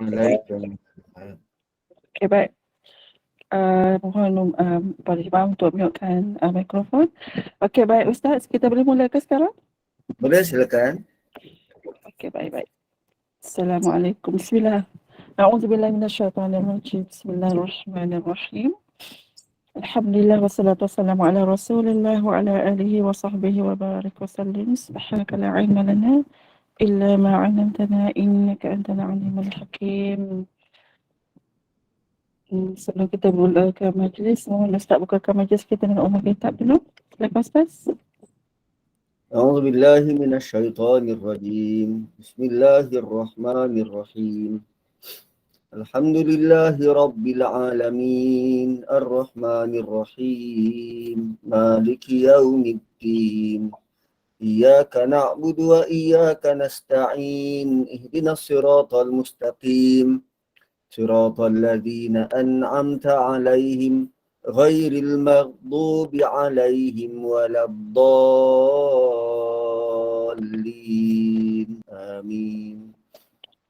Waalaikumsalam. Okey, baik. Mohon percubaan untuk mute-kan mikrofon. Okey, baik Ustaz, kita boleh mula ke sekarang? Boleh silakan. Okey, baik-baik. Assalamualaikum. Bismillah. A'udzubillahi minasyaitonirrajim. Bismillahirrahmanirrahim. Alhamdulillah wassalatu wassalamu ala Rasulillah wa ala alihi wa sahbihi wa barik wa sallim. Subhanaka la ilma lana illa ma 'allamtana innaka antal alimul hakim. Sebelum kita mulakan majlis, mohon Ustaz bukakan majlis kita dengan umum kitab dulu. Silakan Ustaz. أعوذ بالله من الشيطان الرجيم. بسم الله الرحمن الرحيم. الحمد لله رب العالمين الرحمن الرحيم مالك يوم الدين إياك نعبد وإياك نستعين اهدنا الصراط المستقيم صراط الذين أنعمت عليهم غير المغضوب عليهم ولا الضالين آمين.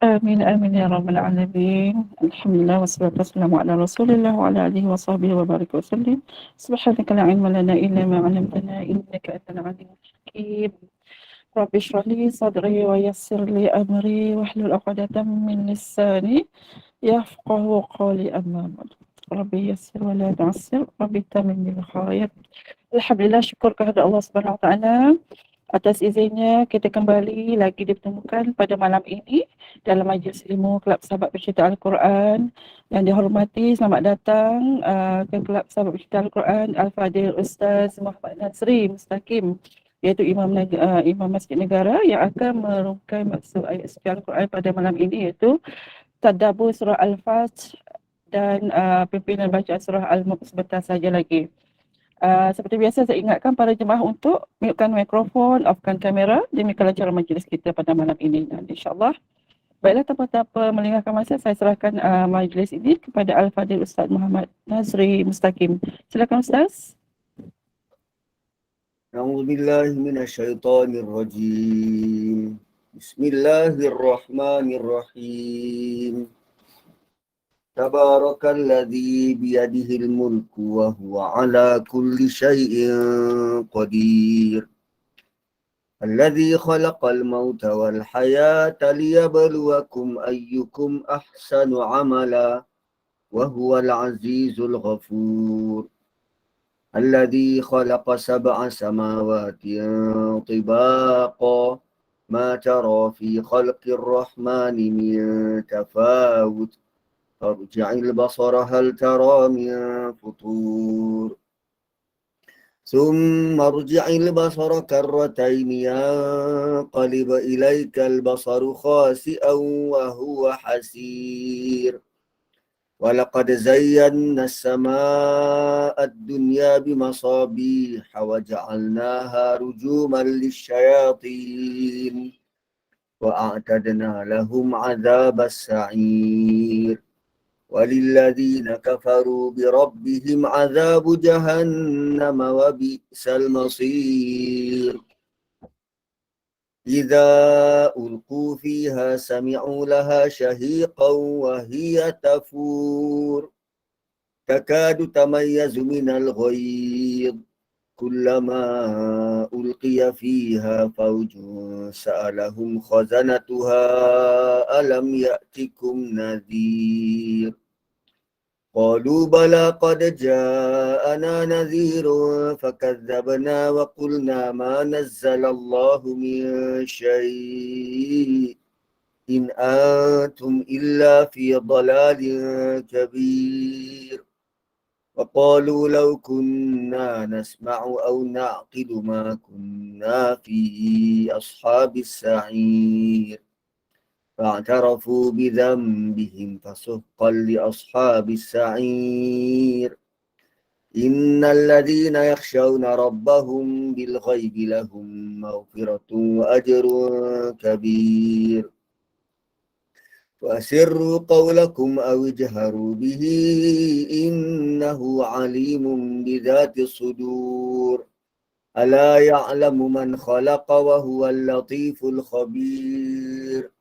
Amin amin ya rabbal alamin. Alhamdulillah wassalatu wassalamu ala Rasulillah wa ala alihi wa sahbihi wa barik wa sallim. Subhanaka la ilma lana illa ma 'allamtana innaka antal alimul hakim. Rabbi shrah li sadri wa yassir li amri wahlul 'uqdatam min lisani yafqahu qawli amma ba'd. Rabbi yassir wa la tu'assir, Rabbi tamim bil khair. Alhamdulillah, syukur kepada Allah Subhanahu wa taala atas izinnya kita kembali lagi dipertemukan pada malam ini dalam majlis ilmu Kelab Sahabat Pencinta Al-Quran. Yang dihormati, selamat datang ke Kelab Sahabat Pencinta Al-Quran Al-Fadil Ustaz Muhammad Nazri Mustaqim, iaitu Imam Masjid Negara yang akan merungkai maksud ayat suci Al-Quran pada malam ini, iaitu Tadabbur Surah Al-Fat dan pimpinan bacaan Surah Al-Mulk sebentar saja lagi. Seperti biasa, saya ingatkan para jemaah untuk mute-kan mikrofon, off-kan kamera demi kelancaran majlis kita pada malam ini. Dan insyaAllah, baiklah, tanpa melengahkan masa, saya serahkan majlis ini kepada Al-Fadil Ustaz Muhammad Nazri Mustaqim. Silakan Ustaz. أعوذ بالله من الشيطان الرجيم. بسم الله الرحمن الرحيم. تبارك الذي بيده الملك وهو على كل شيء قدير. الذي خلق الموت والحياة ليبلوكم أيكم أحسن عملا وهو العزيز الغفور. الذي خلق 7 سماوات طباقا ما ترى في خلق الرحمن من تفاوت فارجع البصر هل ترى من فطور ثم ارجع البصر كرتين ينقلب إليك البصر خاسئا وهو حسير. ولقد زينا السماء الدنيا بمصابيح وجعلناها رجوما للشياطين وأعتدنا لهم عذاب السعير. وللذين كفروا بربهم عذاب جهنم وبئس المصير. إذا ألقوا فيها سمعوا لها شهيقا وهي تفور تكاد تميز من الغيظ كلما ألقي فيها فوج سألهم خزنتها ألم يأتكم نذير قالوا بلى قد جاءنا نذير فكذبنا وقلنا ما نزل الله من شيء إن أنتم إلا في ضلال كبير وقالوا لو كنا نسمع أو نعقل ما كنا في أصحاب السعير فاعترفوا بذنبهم فسحقا لأصحاب السعير. إن الذين يخشون ربهم بالغيب لهم مغفرة وأجر كبير. وأسروا قولكم أو اجهروا به إنه عليم بذات الصدور. ألا يعلم من خلق وهو اللطيف الخبير.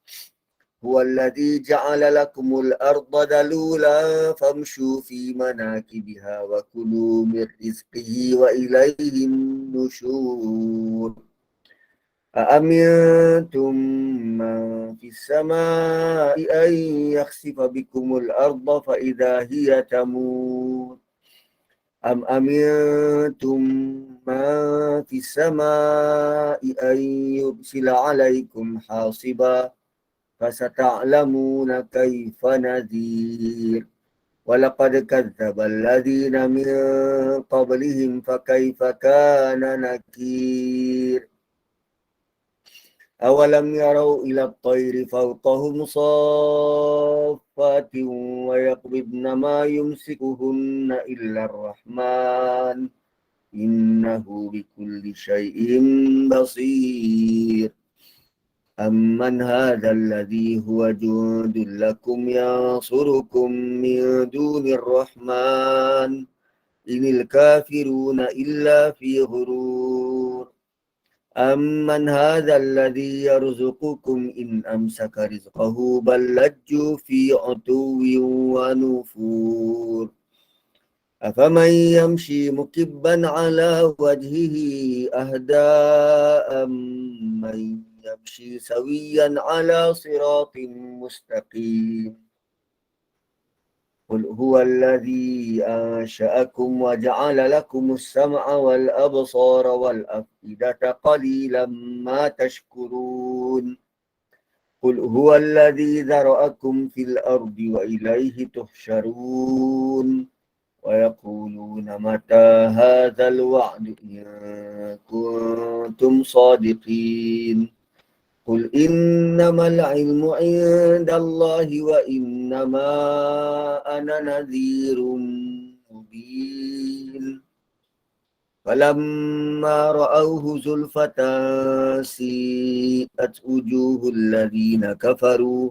هو الذي جعل لكم الأرض ذلولا فامشوا في مناكبها وكلوا من رزقه وإليه النشور أأمنتم من في السماء أن يخسف بكم الأرض فإذا هي تمور أم أمنتم من في السماء أن يرسل عليكم حاصبا فستعلمون كيف نذير ولقد كذب الذين من قبلهم فكيف كان نكير أولم يروا إلى الطير فوقهم صافات ويقبضن ما يمسكهن إلا الرحمن إنه بكل شيء بصير أمن هذا الذي هو جند لكم ينصركم من دون الرحمن إن الكافرون إلا في غرور أمن هذا الذي يرزقكم إن أمسك رزقه بل لجوا في عتو ونفور أفمن يمشي مكبا على وجهه أهدى أمن يمشي سويا على صراط مستقيم قل هو الذي أنشأكم وجعل لكم السمع والأبصار والأفئدة قليلا ما تشكرون قل هو الذي ذرأكم في الأرض وإليه تحشرون ويقولون متى هذا الوعد إن كنتم صادقين قل إنما العلم عند الله وإنما أنا نذير مبين فلما رأوه زلفة سيئت وجوه الذين كفروا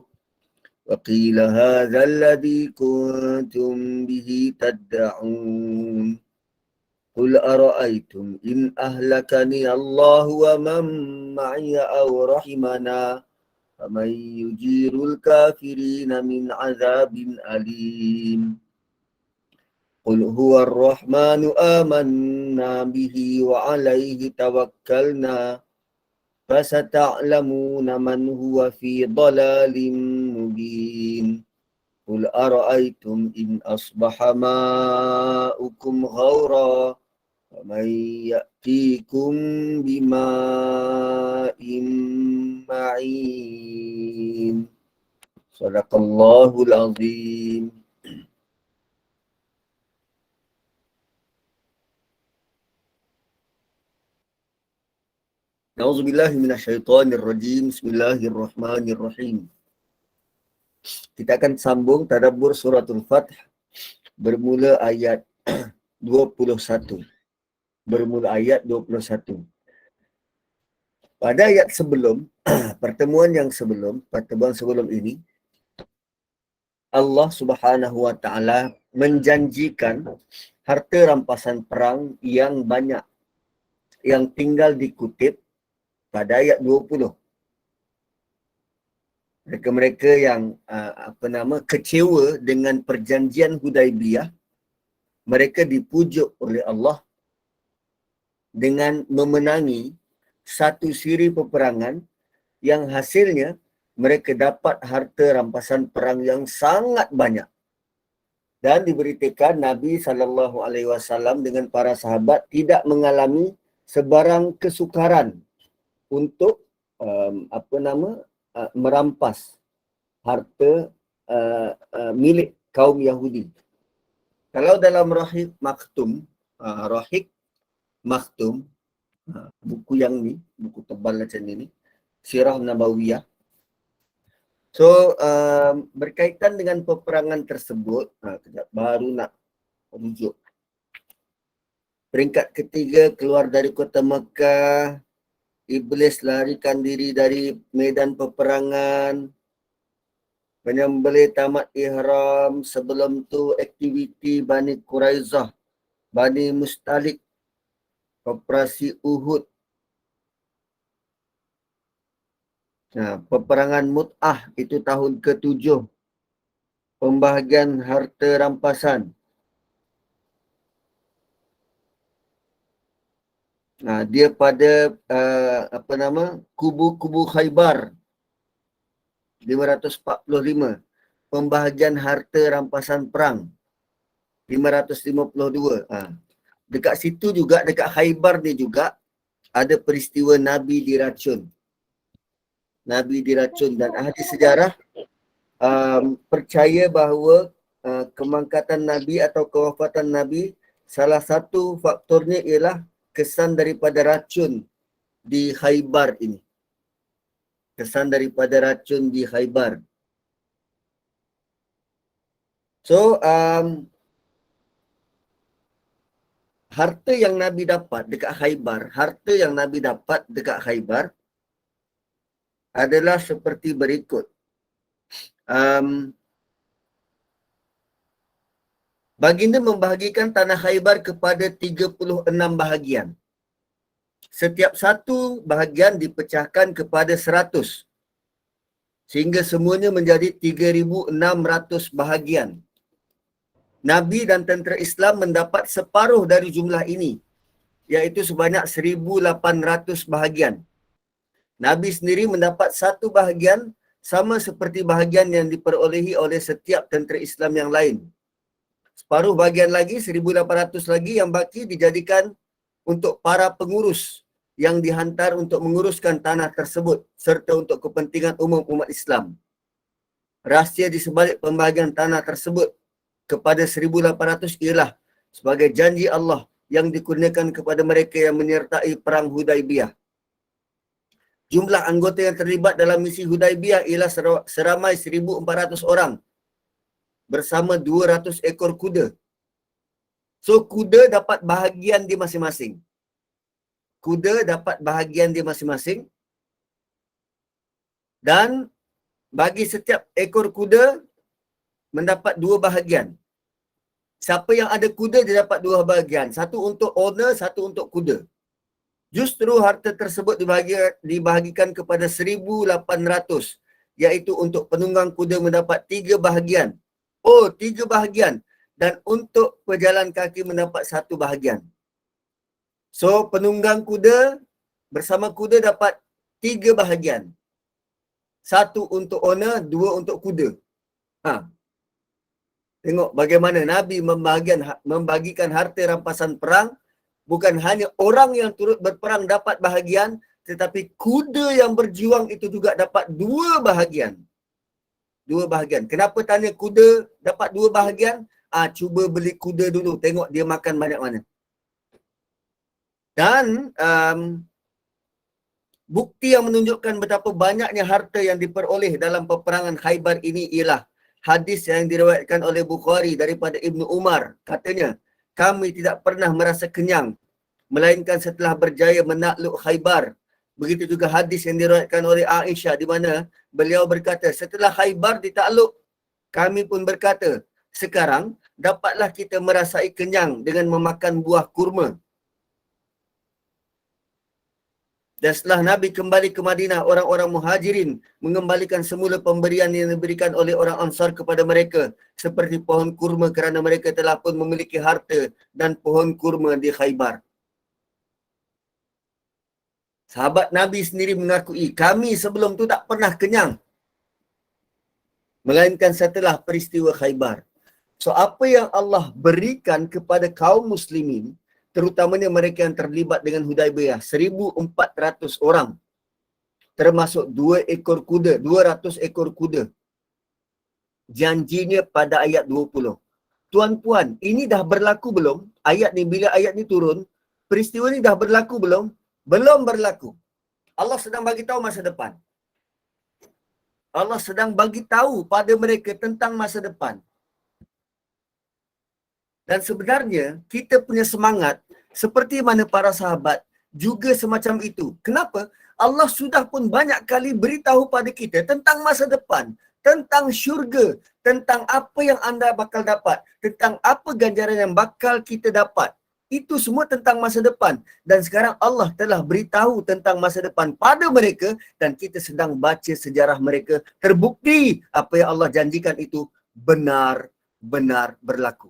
وقيل هذا الذي كنتم به تدعون قل أرأيتم إن أهلكني الله ومن معي أو رحمنا فمن يجير الكافرين من عذاب أليم قل هو الرحمن آمنا به وعليه توكلنا فستعلمون من هو في ضلال مبين قل أرأيتم إن أصبح ماؤكم غورا ومن يأتيكم بماء معين صدق الله العظيم. Nauzubillahi minasyaitonirrajim. Bismillahirrahmanirrahim. Kita akan sambung tadabbur suratul Fath bermula ayat 21. Pada ayat sebelum, pertemuan sebelum ini, Allah Subhanahu wa taala menjanjikan harta rampasan perang yang banyak yang tinggal dikutip pada ayat 20. Mereka-mereka yang kecewa dengan perjanjian Hudaibiyah, mereka dipujuk oleh Allah dengan memenangi satu siri peperangan yang hasilnya mereka dapat harta rampasan perang yang sangat banyak. Dan diberitakan Nabi SAW dengan para sahabat tidak mengalami sebarang kesukaran untuk merampas harta milik kaum Yahudi. Kalau dalam Rahik Maktum, buku yang ni, buku tebal macam ni, Sirah Nabawiyah. So, berkaitan dengan peperangan tersebut, kejap baru nak rujuk. Peringkat ketiga, keluar dari kota Mekah, Iblis larikan diri dari medan peperangan, menyembelih tamat ihram, sebelum tu aktiviti Bani Quraizah, Bani Mustalik, operasi Uhud. Peperangan Mut'ah itu tahun ke-7. Pembahagian harta rampasan. Dia pada kubu-kubu Khaybar 545. Pembahagian harta rampasan perang 552. Dekat situ juga, dekat Khaybar ni juga ada peristiwa Nabi diracun. Nabi diracun, dan ahli sejarah percaya bahawa kemangkatan Nabi atau kewafatan Nabi, salah satu faktornya ialah kesan daripada racun di Khaybar ini. Kesan daripada racun di Khaybar. So, harta yang Nabi dapat dekat Khaybar, adalah seperti berikut. Baginda membahagikan tanah Khaybar kepada 36 bahagian. Setiap satu bahagian dipecahkan kepada 100. Sehingga semuanya menjadi 3,600 bahagian. Nabi dan tentera Islam mendapat separuh dari jumlah ini, iaitu sebanyak 1,800 bahagian. Nabi sendiri mendapat satu bahagian sama seperti bahagian yang diperolehi oleh setiap tentera Islam yang lain. Separuh bahagian lagi, 1,800 lagi yang baki dijadikan untuk para pengurus yang dihantar untuk menguruskan tanah tersebut serta untuk kepentingan umum umat Islam. Rahsia di sebalik pembahagian tanah tersebut kepada 1,800 ialah sebagai janji Allah yang dikurniakan kepada mereka yang menyertai perang Hudaibiyah. Jumlah anggota yang terlibat dalam misi Hudaibiyah ialah seramai 1,400 orang bersama 200 ekor kuda. So, kuda dapat bahagian di masing-masing. Dan bagi setiap ekor kuda mendapat 2 bahagian. Siapa yang ada kuda dia dapat 2 bahagian. Satu untuk owner, satu untuk kuda. Justru harta tersebut dibahagikan kepada 1,800, iaitu untuk penunggang kuda mendapat 3 bahagian. 3 bahagian. Dan untuk pejalan kaki mendapat 1 bahagian. So, penunggang kuda bersama kuda dapat 3 bahagian. 1 untuk owner, 2 untuk kuda. Tengok bagaimana Nabi membagikan harta rampasan perang. Bukan hanya orang yang turut berperang dapat bahagian, tetapi kuda yang berjuang itu juga dapat 2 bahagian. 2 bahagian. Kenapa tanya kuda dapat 2 bahagian? Cuba beli kuda dulu, tengok dia makan banyak mana. Dan bukti yang menunjukkan betapa banyaknya harta yang diperoleh dalam peperangan Khaybar ini ialah hadis yang diriwayatkan oleh Bukhari daripada Ibnu Umar. Katanya, kami tidak pernah merasa kenyang melainkan setelah berjaya menakluk Khaybar. Begitu juga hadis yang diriwayatkan oleh Aisyah di mana beliau berkata, setelah Khaybar ditakluk, kami pun berkata, sekarang dapatlah kita merasai kenyang dengan memakan buah kurma. Dan setelah Nabi kembali ke Madinah, orang-orang Muhajirin mengembalikan semula pemberian yang diberikan oleh orang Ansar kepada mereka, seperti pohon kurma kerana mereka telah pun memiliki harta dan pohon kurma di Khaybar. Sahabat Nabi sendiri mengakui, kami sebelum tu tak pernah kenyang, melainkan setelah peristiwa Khaybar. So, apa yang Allah berikan kepada kaum muslimin, terutamanya mereka yang terlibat dengan Hudaibiyah, 1,400 orang, termasuk 2 ekor kuda, 200 ekor kuda. Janjinya pada ayat 20. Tuan-puan, ini dah berlaku belum? Ayat ni, bila ayat ni turun, peristiwa ni dah berlaku belum? Belum berlaku. Allah sedang bagi tahu masa depan. Allah sedang bagi tahu pada mereka tentang masa depan. Dan sebenarnya kita punya semangat seperti mana para sahabat juga semacam itu. Kenapa? Allah sudah pun banyak kali beritahu pada kita tentang masa depan, tentang syurga, tentang apa yang anda bakal dapat, tentang apa ganjaran yang bakal kita dapat. Itu semua tentang masa depan. Dan sekarang Allah telah beritahu tentang masa depan pada mereka dan kita sedang baca sejarah mereka. Terbukti apa yang Allah janjikan itu benar-benar berlaku.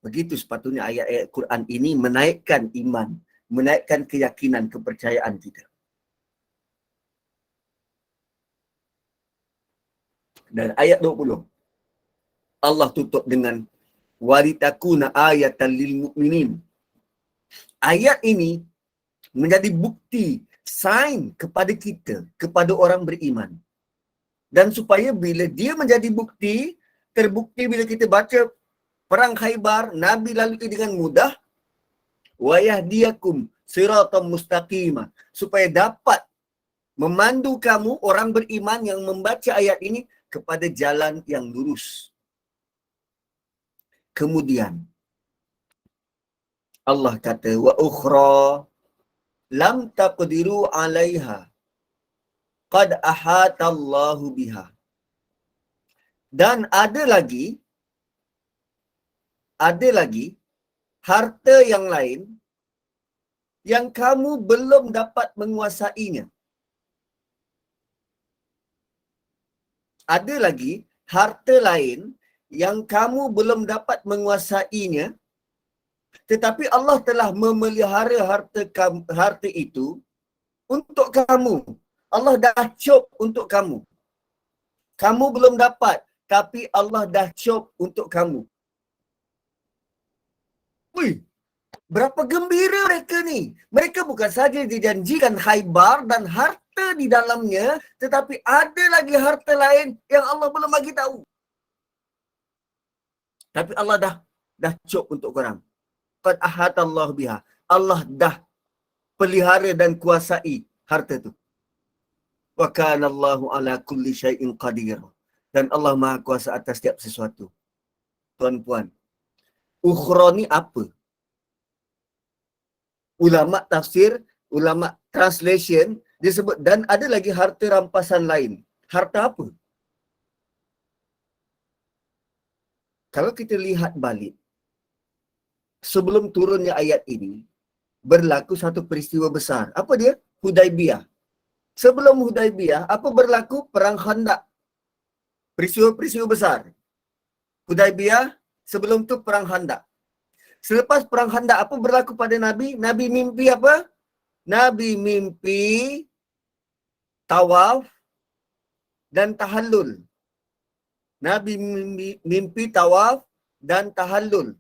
Begitu sepatutnya ayat-ayat Quran ini menaikkan iman, menaikkan keyakinan, kepercayaan kita. Dan ayat 20, Allah tutup dengan walitakuna ayatan lil mu'minin. Ayat ini menjadi bukti, sign kepada kita, kepada orang beriman. Dan supaya bila dia menjadi bukti, terbukti bila kita baca perang Khaybar, Nabi lalui dengan mudah, wa yahdiyakum siratan mustaqimah, supaya dapat memandu kamu orang beriman yang membaca ayat ini kepada jalan yang lurus. Kemudian Allah kata wa ukhra lam taqdiru 'alaiha qad ahatallahu biha. Dan ada lagi harta yang lain yang kamu belum dapat menguasainya. Ada lagi harta lain yang kamu belum dapat menguasainya, tetapi Allah telah memelihara harta itu untuk kamu. Allah dah cop untuk kamu. Kamu belum dapat, tapi Allah dah cop untuk kamu. Wih, berapa gembira mereka ni. Mereka bukan saja dijanjikan Khaybar dan harta di dalamnya, tetapi ada lagi harta lain yang Allah belum bagi tahu. Tapi Allah dah cop untuk korang. Qad ahatallahu biha. Allah dah pelihara dan kuasai harta tu. Wa kana Allahu ala kulli syai'in qadir. Dan Allah Maha Kuasa atas setiap sesuatu. Tuan-puan, ukhra ni apa? Ulama tafsir, ulama translation dia sebut dan ada lagi harta rampasan lain. Harta apa? Kalau kita lihat balik, sebelum turunnya ayat ini, berlaku satu peristiwa besar. Apa dia? Hudaibiyah. Sebelum Hudaibiyah, apa berlaku? Perang Khandaq. Peristiwa-peristiwa besar. Hudaibiyah, sebelum tu Perang Khandaq. Selepas Perang Khandaq, apa berlaku pada Nabi? Nabi mimpi apa? Nabi mimpi tawaf dan tahallul. Nabi mimpi tawaf dan tahallul.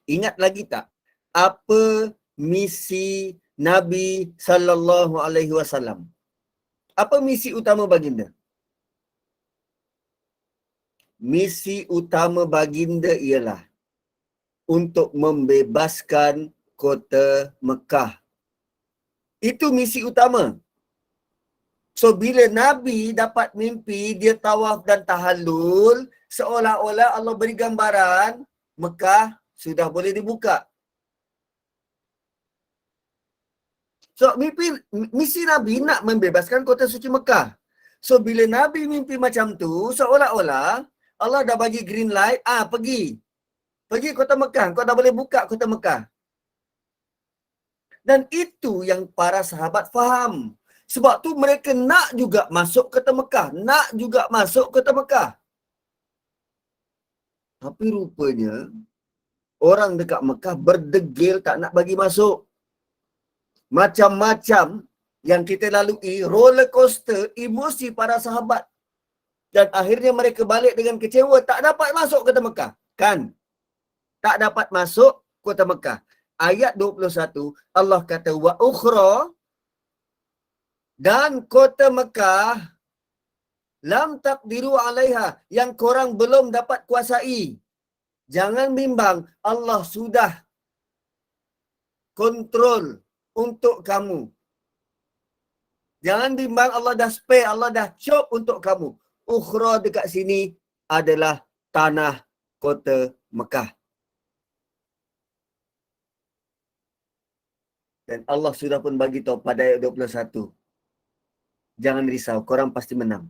Ingat lagi tak? Apa misi Nabi sallallahu alaihi wasallam? Apa misi utama baginda? Misi utama baginda ialah untuk membebaskan kota Mekah. Itu misi utama. So bila Nabi dapat mimpi dia tawaf dan tahallul, seolah-olah Allah beri gambaran Mekah sudah boleh dibuka. So misi Nabi nak membebaskan kota suci Mekah. So bila Nabi mimpi macam tu, seolah-olah Allah dah bagi green light, pergi kota Mekah, kau dah boleh buka kota Mekah. Dan itu yang para sahabat faham. Sebab tu mereka nak juga masuk kota Mekah, nak juga masuk kota Mekah. Tapi rupanya orang dekat Mekah berdegil tak nak bagi masuk. Macam-macam yang kita lalui, roller coaster emosi para sahabat. Dan akhirnya mereka balik dengan kecewa, tak dapat masuk kota Mekah. Kan? Tak dapat masuk kota Mekah. Ayat 21, Allah kata, wa ukhra, dan kota Mekah, lam taqdiru alaiha, yang korang belum dapat kuasai. Jangan bimbang, Allah sudah kontrol untuk kamu. Jangan bimbang, Allah dah spare, Allah dah cop untuk kamu. Ukhra dekat sini adalah tanah kota Mekah. Dan Allah sudah pun bagi tahu pada ayat 21. Jangan risau, korang pasti menang.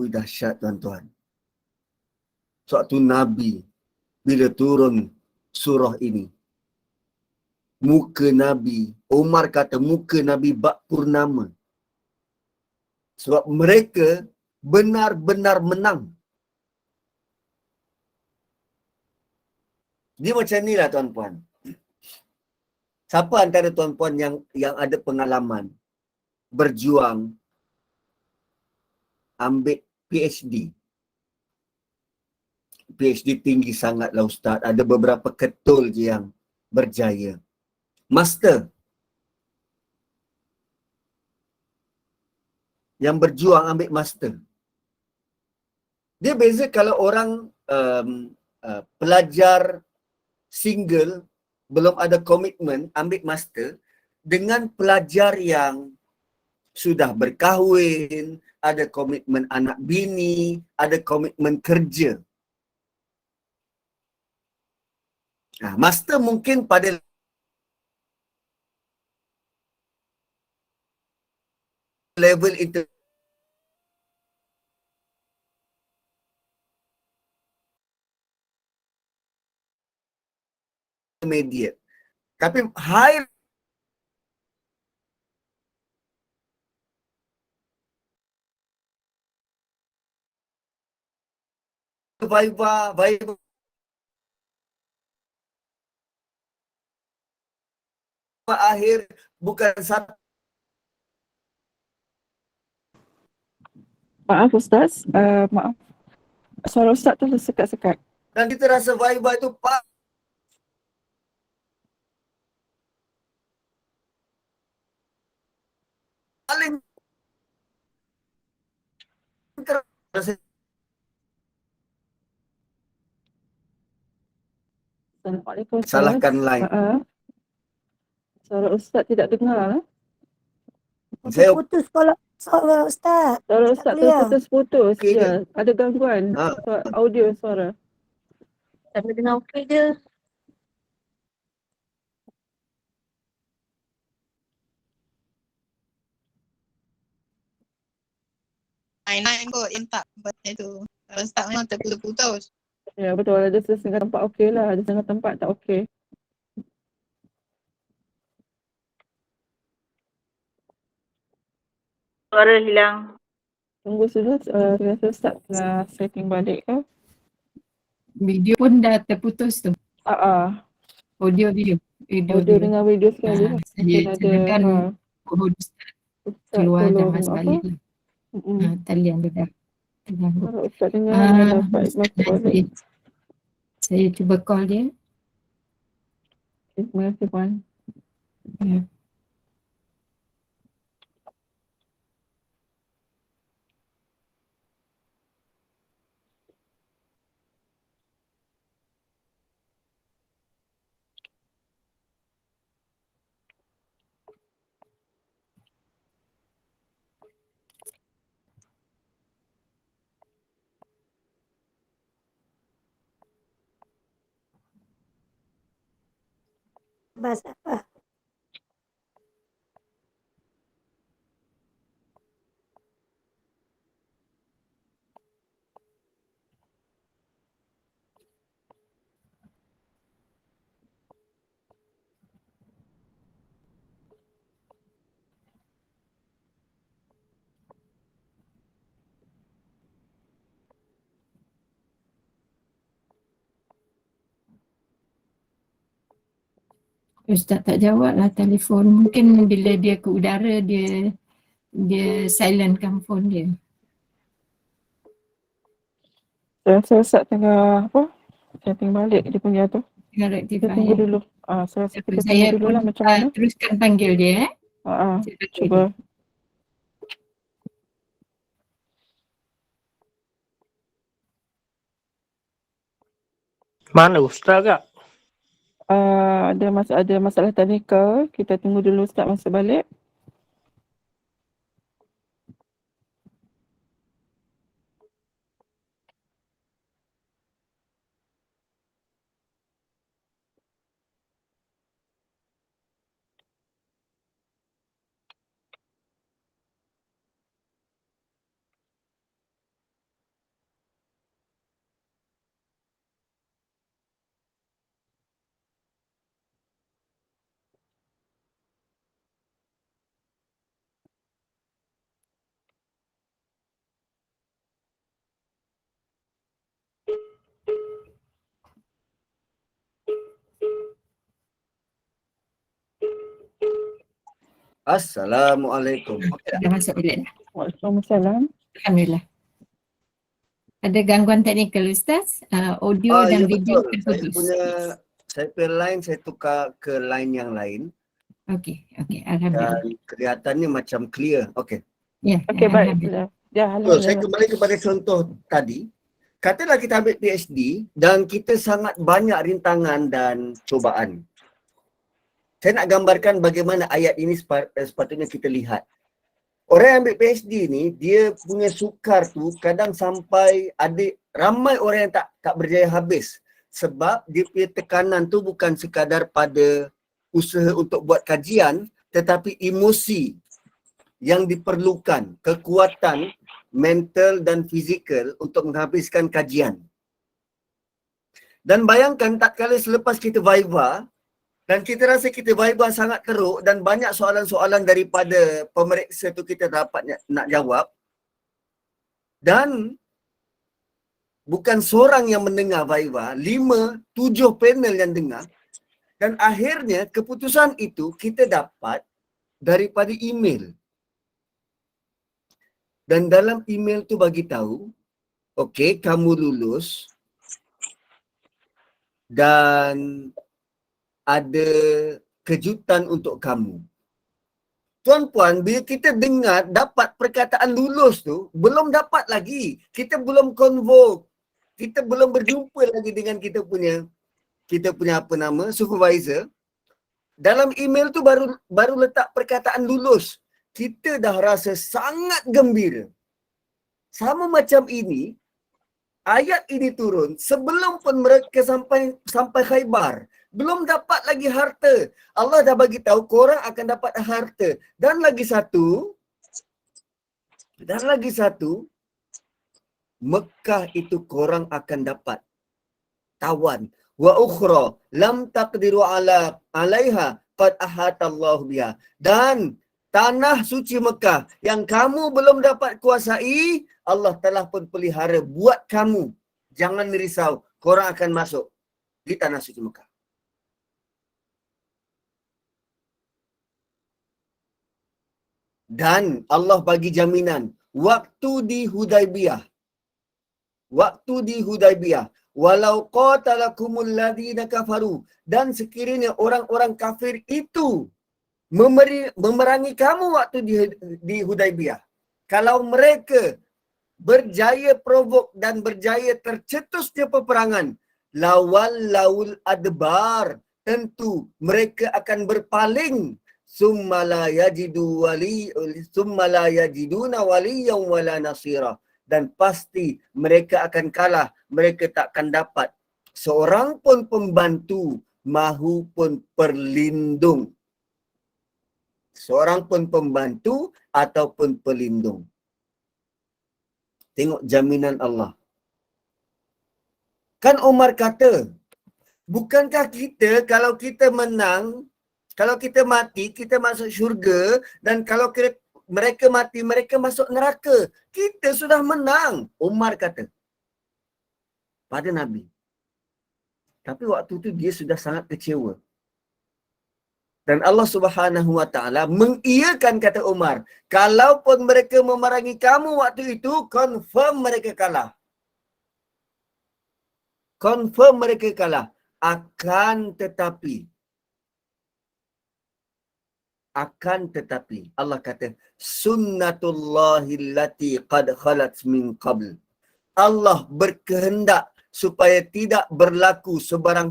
Dahsyat tuan-tuan. Suatu Nabi bila turun surah ini, muka Nabi, Umar kata muka Nabi bak purnama. Sebab mereka benar-benar menang. Dia macam ni lah tuan-puan. Siapa antara tuan-puan yang ada pengalaman berjuang ambil PhD? PhD tinggi sangatlah Ustaz. Ada beberapa ketul je yang berjaya. Master. Yang berjuang ambil master. Dia beza kalau orang pelajar single, belum ada komitmen, ambil master, dengan pelajar yang sudah berkahwin, ada komitmen anak bini, ada komitmen kerja. Master mungkin pada level intermediate. Tapi high Viva akhir bukan satu. Maaf Ustaz, maaf. Suara Ustaz tu sekat-sekat. Dan kita rasa Viva itu paling Assalamualaikum Ustaz. salahkan line. Suara Ustaz tidak dengar. Saya Putus kalau suara Ustaz. Suara Ustaz tu Clear. putus-putus Okey je. ke? Ada gangguan audio suara. Tak boleh dengar okey je. Lain-lain kot yang tak itu. Kalau start memang terputus-putus. Ya betul, ada setengah tempat okey lah, ada setengah tempat tak okey. Suara hilang. Tunggu dulu, rasa Ustaz tengah setting balik ke? Video pun dah terputus tu. Audio video. Audio dengan video sekali lah. Saya Mungkin ada cadangkan pohon Ustaz keluar dah tolong sekali. Talian dia dah terganggu. Kalau Ustaz dengar dapat masuk balik. Saya cuba call dia. Terima kasih Puan. Ya. Bahasa apa? Ustaz tak jawab lah telefon. Mungkin bila dia ke udara dia silentkan phone dia. Saya rasa Ustaz tengah setting balik dia punya tu. Tengah Kita rectify. tunggu dulu. Saya rasa kita Saya tunggu dulu pun lah macam mana. teruskan panggil dia. Cuba. Mana Ustaz kak? Ada masalah teknikal. Kita tunggu dulu Ustaz masuk balik. Assalamualaikum. Okey tak? Dah masuk bilik dah. Waalaikumsalam. Alhamdulillah. Ada gangguan teknikal Ustaz? Audio dan Ya video betul. terputus. Saya punya line saya tukar ke line yang lain Okey, Alhamdulillah. dan kelihatannya macam clear. Okey. Ya, Okey, baik. Alhamdulillah. Ya, So, saya alhamdulillah. kembali kepada contoh tadi. Katalah kita ambil PhD dan kita sangat banyak rintangan dan cubaan. Saya nak gambarkan bagaimana ayat ini sepatutnya kita lihat. Orang yang ambil PhD ni, dia punya sukar tu kadang sampai ada ramai orang yang tak berjaya habis. Sebab dia punya tekanan tu bukan sekadar pada usaha untuk buat kajian, tetapi emosi yang diperlukan, kekuatan mental dan fizikal untuk menghabiskan kajian. Dan bayangkan tak kala selepas kita viva dan kita rasa kita viva sangat teruk dan banyak soalan-soalan daripada pemeriksa tu kita dapat nak jawab, dan bukan seorang yang mendengar viva, 5, 7 panel yang dengar, dan akhirnya keputusan itu kita dapat daripada email. Dan dalam email tu bagi tahu, okey, kamu lulus dan ada kejutan untuk kamu. Tuan-puan, bila kita dengar dapat perkataan lulus tu, belum dapat lagi. Kita belum convoke. Kita belum berjumpa lagi dengan kita punya apa nama, supervisor. Dalam email tu baru letak perkataan lulus. Kita dah rasa sangat gembira. Sama macam ini, ayat ini turun sebelum pun mereka sampai Khaybar. Belum dapat lagi harta. Allah dah bagi tahu korang akan dapat harta. Dan lagi satu, Mekah itu korang akan dapat tawan. Wa ukhra lam taqdiru alaiha qad ahatallahu biha. Dan tanah suci Mekah yang kamu belum dapat kuasai, Allah telah pun pelihara buat kamu. Jangan risau, korang akan masuk di tanah suci Mekah. Dan Allah bagi jaminan waktu di Hudaibiyah, walau qatalakumul ladzina kafaru, dan sekiranya orang-orang kafir itu memerangi kamu waktu di Hudaibiyah, kalau mereka berjaya provok dan berjaya tercetusnya peperangan, laul adbar, tentu mereka akan berpaling, summa la yajiduna waliyan wala nasira, dan pasti mereka akan kalah, mereka takkan dapat seorang pun pembantu mahupun perlindung. Seorang pun pembantu ataupun pelindung. Tengok jaminan Allah. Kan Umar kata, bukankah kita kalau kita menang, kalau kita mati, kita masuk syurga, dan kalau mereka mati, mereka masuk neraka. Kita sudah menang, Umar kata pada Nabi. Tapi waktu itu dia sudah sangat kecewa. Dan Allah Subhanahu Wa Taala mengiyakan kata Umar, kalaupun mereka memerangi kamu waktu itu, confirm mereka kalah. Confirm mereka kalah. Akan tetapi Allah kata, sunnatullahi allati qad khalat min qabl. Allah berkehendak supaya tidak berlaku sebarang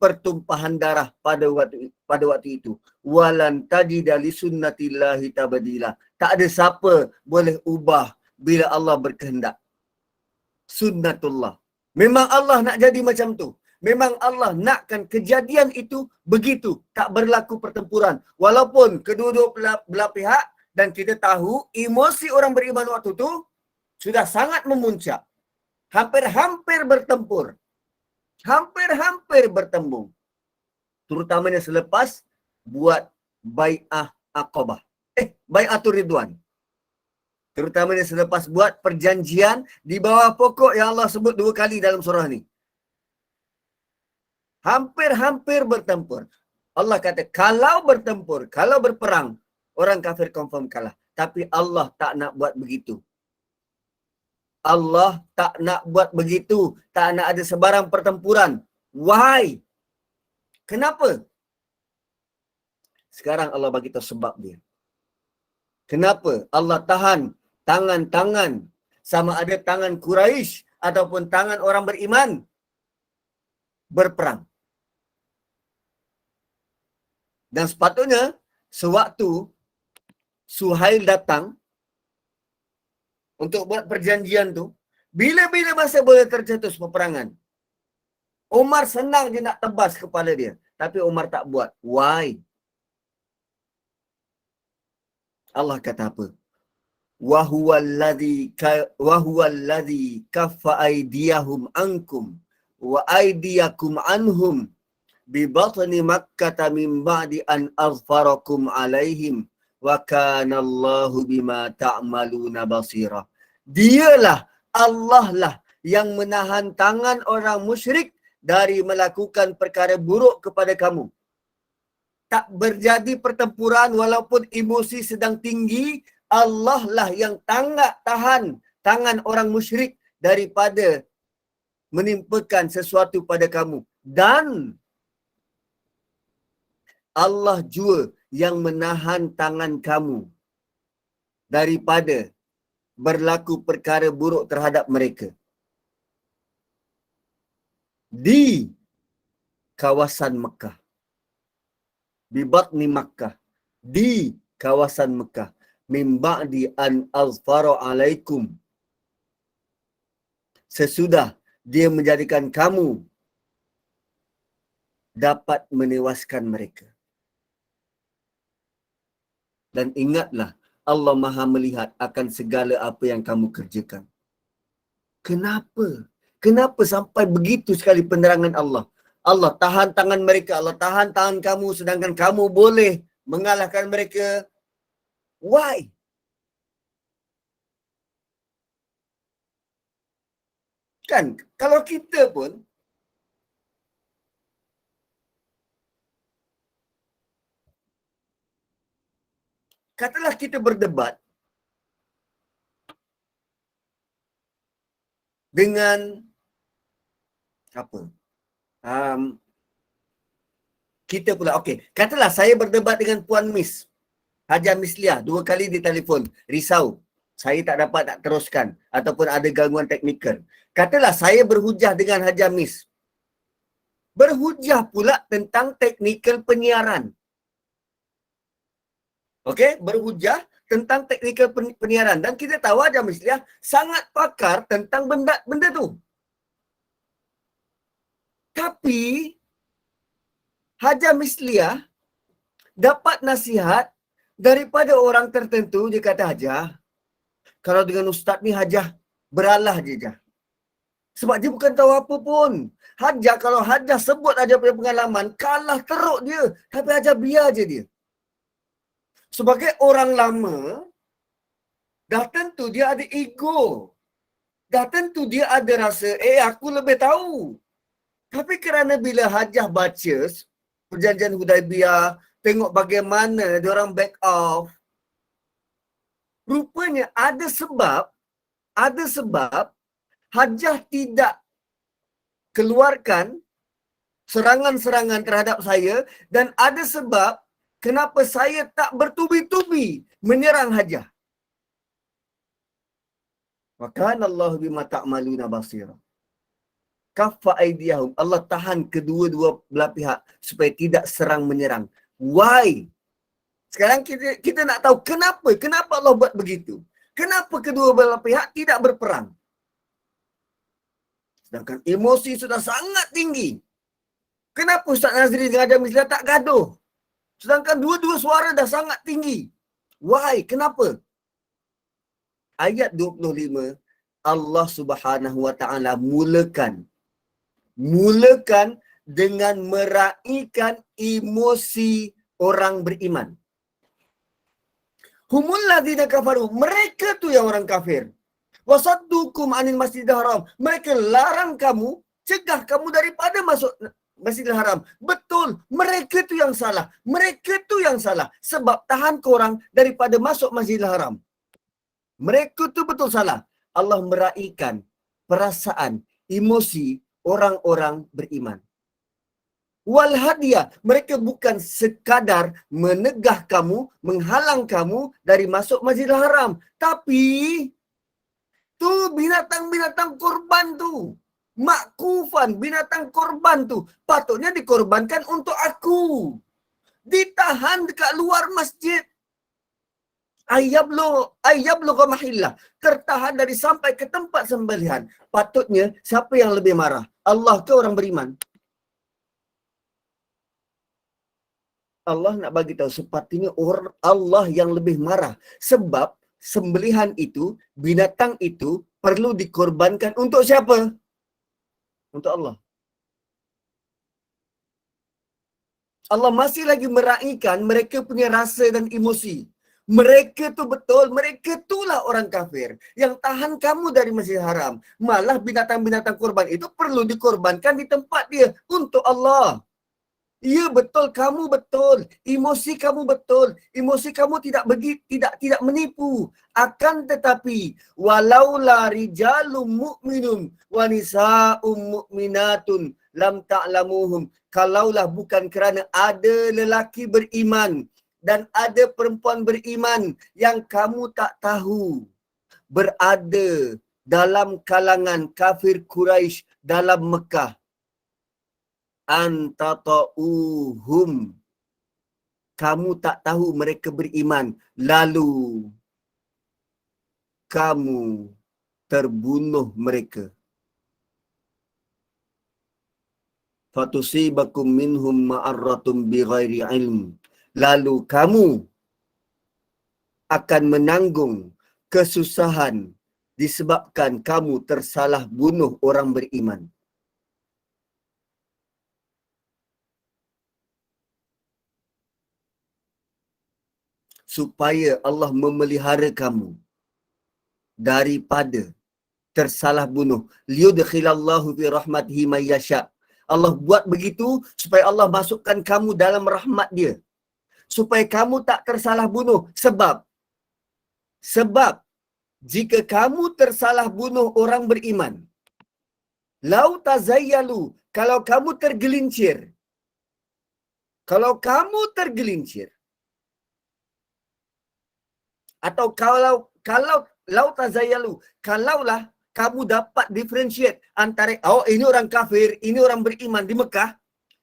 pertumpahan darah pada waktu itu. Walan tajida li sunnatillahi tabdila. Tak ada siapa boleh ubah bila Allah berkehendak. Sunnatullah. Memang Allah nak jadi macam tu. Memang Allah nakkan kejadian itu begitu. Tak berlaku pertempuran. Walaupun kedua-dua belah pihak, dan kita tahu emosi orang beriman waktu itu sudah sangat memuncak. Hampir-hampir bertempur. Hampir-hampir bertembung. Terutamanya selepas buat bai'ah Aqabah. Bai'atul Ridwan. Terutamanya selepas buat perjanjian di bawah pokok yang Allah sebut 2 kali dalam surah ni. Hampir-hampir bertempur. Allah kata, kalau bertempur, kalau berperang, orang kafir confirm kalah. Tapi Allah tak nak buat begitu. Allah tak nak buat begitu. Tak nak ada sebarang pertempuran. Why? Kenapa? Sekarang Allah bagi tahu sebab dia. Kenapa Allah tahan tangan-tangan, sama ada tangan Quraisy ataupun tangan orang beriman berperang. Dan sepatutnya sewaktu Suhail datang untuk buat perjanjian tu, bila-bila masa boleh tercetus peperangan, Umar senang je nak tebas kepala dia. Tapi Umar tak buat. Why? Allah kata apa? Wahuwallazi kaffa aydiyahum ankum wa aydiyakum anhum bi batni Makkah min ba'di an azfarakum alaihim wa kana Allahu bima ta'maluna basira. Dialah, Allah lah yang menahan tangan orang musyrik dari melakukan perkara buruk kepada kamu. Tak berjadi pertempuran walaupun emosi sedang tinggi, Allah lah yang tahan tangan orang musyrik daripada menimpakan sesuatu pada kamu. Dan Allah jua yang menahan tangan kamu daripada berlaku perkara buruk terhadap mereka. Di kawasan Mekah. Di batni Makkah. Di kawasan Mekah. Min ba'di an azfara alaikum. Sesudah dia menjadikan kamu dapat menewaskan mereka. Dan ingatlah, Allah Maha melihat akan segala apa yang kamu kerjakan. Kenapa? Kenapa sampai begitu sekali penerangan Allah? Allah tahan tangan mereka, Allah tahan tangan kamu sedangkan kamu boleh mengalahkan mereka. Why? Kan, kalau kita pun katalah kita berdebat dengan apa? Kita pula, okey. Katalah saya berdebat dengan Puan Miss, Haja Misliah, 2 kali di telefon, risau. Saya tak dapat nak teruskan ataupun ada gangguan teknikal. Katalah saya berhujah dengan Haja Miss. Berhujah pula tentang teknikal penyiaran. Okey, berhujah tentang teknikal penyiaran. Dan kita tahu Haja Misliah sangat pakar tentang benda tu. Tapi Haja Misliah dapat nasihat daripada orang tertentu. Dia kata, Haja, kalau dengan ustaz ni Haja beralah je Haja. Sebab dia bukan tahu apa pun. Haja, kalau Haja sebut Haja punya pengalaman, kalah teruk dia. Tapi Haja biar je dia. Sebagai orang lama, dah tentu dia ada ego. Dah tentu dia ada rasa, aku lebih tahu. Tapi kerana bila Hajah baca perjanjian Hudaibiyah, tengok bagaimana diorang back off, rupanya ada sebab Hajah tidak keluarkan serangan-serangan terhadap saya, dan ada sebab kenapa saya tak bertubi-tubi menyerang Hajah. Wa kana Allahu bima ta'maluna basira. Kaffa aydiyahum. Allah tahan kedua-dua belah pihak supaya tidak serang menyerang. Why? Sekarang kita nak tahu kenapa Allah buat begitu. Kenapa kedua belah pihak tidak berperang? Sedangkan emosi sudah sangat tinggi. Kenapa Ustaz Nazri dengan Haja Misliah tak gaduh? Sedangkan dua-dua suara dah sangat tinggi. Why? Kenapa? Ayat 25, Allah Subhanahu Wa Ta'ala mulakan dengan meraihkan emosi orang beriman. Humul ladzina kafaru, mereka tu yang orang kafir. Wasaddukum anil masjidil haram, mereka larang kamu, cegah kamu daripada Masjidil Haram. Betul, mereka tu yang salah. Mereka tu yang salah. Sebab tahan korang daripada masuk Masjidil Haram. Mereka tu betul salah. Allah meraihkan perasaan, emosi orang-orang beriman. Wal hadiah, mereka bukan sekadar menegah kamu, menghalang kamu dari masuk Masjidil Haram. Tapi tu binatang-binatang korban tu. Makkufan, binatang korban tu patutnya dikorbankan untuk aku. Ditahan dekat luar masjid. Ayyablu mahillah. Tertahan dari sampai ke tempat sembelihan. Patutnya siapa yang lebih marah? Allah ke orang beriman? Allah nak bagi tahu sepatutnya orang Allah yang lebih marah. Sebab sembelihan itu, binatang itu perlu dikorbankan untuk siapa? Untuk Allah. Allah masih lagi meraihkan mereka punya rasa dan emosi. Mereka tu betul, mereka itulah orang kafir yang tahan kamu dari Masjidil Haram. Malah binatang-binatang korban itu perlu dikorbankan di tempat dia untuk Allah. Ya betul, kamu betul. Emosi kamu betul. Emosi kamu tidak menipu. Akan tetapi walaula rijalum mu'minun wa nisa'um mu'minatun lam ta'lamuhum. Kalaulah bukan kerana ada lelaki beriman dan ada perempuan beriman yang kamu tak tahu berada dalam kalangan kafir Quraisy dalam Mekah, antata'uhum, kamu tak tahu mereka beriman, lalu kamu terbunuh mereka. Fatusibakum minhum ma'arratum bighairi ilm. Lalu kamu akan menanggung kesusahan disebabkan kamu tersalah bunuh orang beriman. Supaya Allah memelihara kamu daripada tersalah bunuh. Liyudkhilallahu fi rahmatihi may yasha. Allah buat begitu supaya Allah masukkan kamu dalam rahmat dia. Supaya kamu tak tersalah bunuh. Sebab jika kamu tersalah bunuh orang beriman, lau tazayyalu, kalau kamu tergelincir, atau kalau lau tazayyalu, kalaulah kamu dapat differentiate antara ini orang kafir, ini orang beriman di Mekah,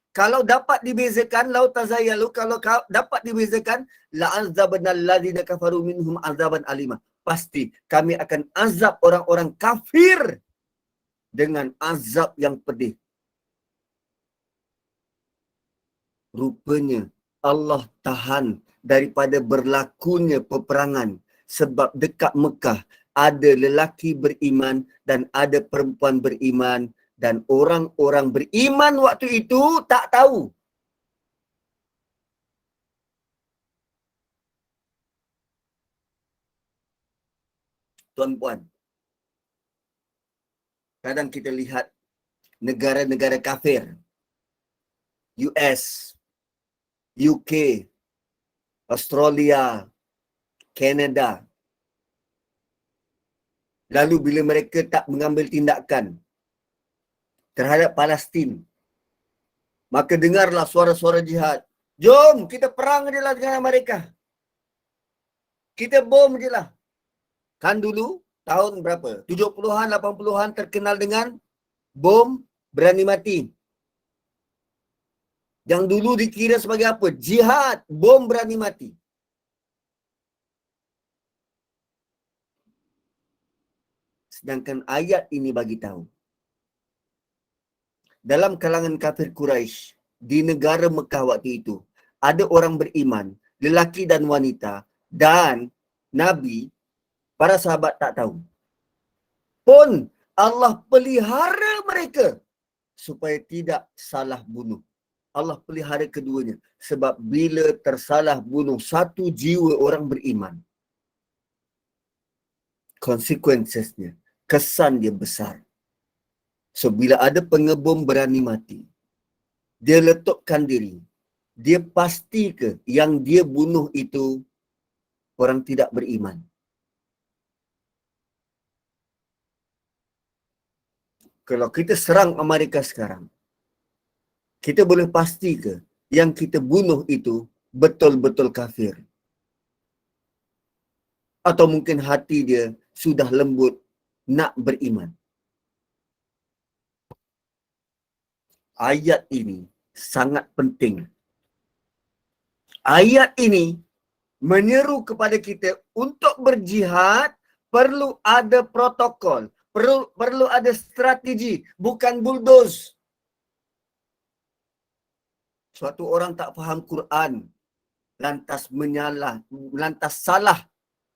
kalau dapat dibezakan, lau tazayyalu, kalau dapat dibezakan, la'azabnal ladzina kafaru minhum azaban alima. Pasti kami akan azab orang-orang kafir dengan azab yang pedih. Rupanya Allah tahan daripada berlakunya peperangan sebab dekat Mekah ada lelaki beriman dan ada perempuan beriman, dan orang-orang beriman waktu itu tak tahu. Tuan-puan, kadang kita lihat negara-negara kafir, US, UK, Australia, Canada. Lalu bila mereka tak mengambil tindakan terhadap Palestin, maka dengarlah suara-suara jihad. Jom kita perang je lah dengan mereka. Kita bom je lah. Kan dulu tahun berapa? 70-an, 80-an terkenal dengan bom berani mati. Yang dulu dikira sebagai apa? Jihad, bom berani mati. Sedangkan ayat ini bagi tahu, dalam kalangan kafir Quraisy di negara Mekah waktu itu, ada orang beriman, lelaki dan wanita, dan Nabi, para sahabat tak tahu. Pun Allah pelihara mereka supaya tidak salah bunuh. Allah pelihara keduanya. Sebab bila tersalah bunuh satu jiwa orang beriman, consequences-nya, kesan dia besar. So bila ada pengebom berani mati, dia letupkan diri, dia pasti ke yang dia bunuh itu orang tidak beriman? Kalau kita serang Amerika sekarang, kita boleh pasti ke yang kita bunuh itu betul-betul kafir? Atau mungkin hati dia sudah lembut nak beriman? Ayat ini sangat penting. Ayat ini menyeru kepada kita untuk berjihad perlu ada protokol, perlu ada strategi, bukan bulldoze. Suatu orang tak faham Quran, lantas salah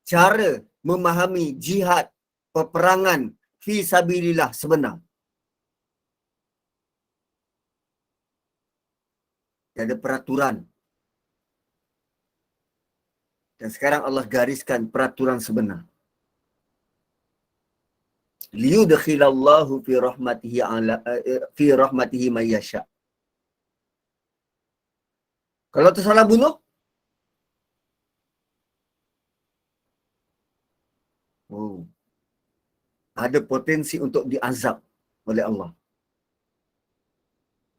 cara memahami jihad, peperangan fi sabilillah sebenar. Ada peraturan. Dan sekarang Allah gariskan peraturan sebenar. Liyudkhilallahu fi rahmatihi may yasha. Kalau tersalah bunuh, ada potensi untuk diazab oleh Allah.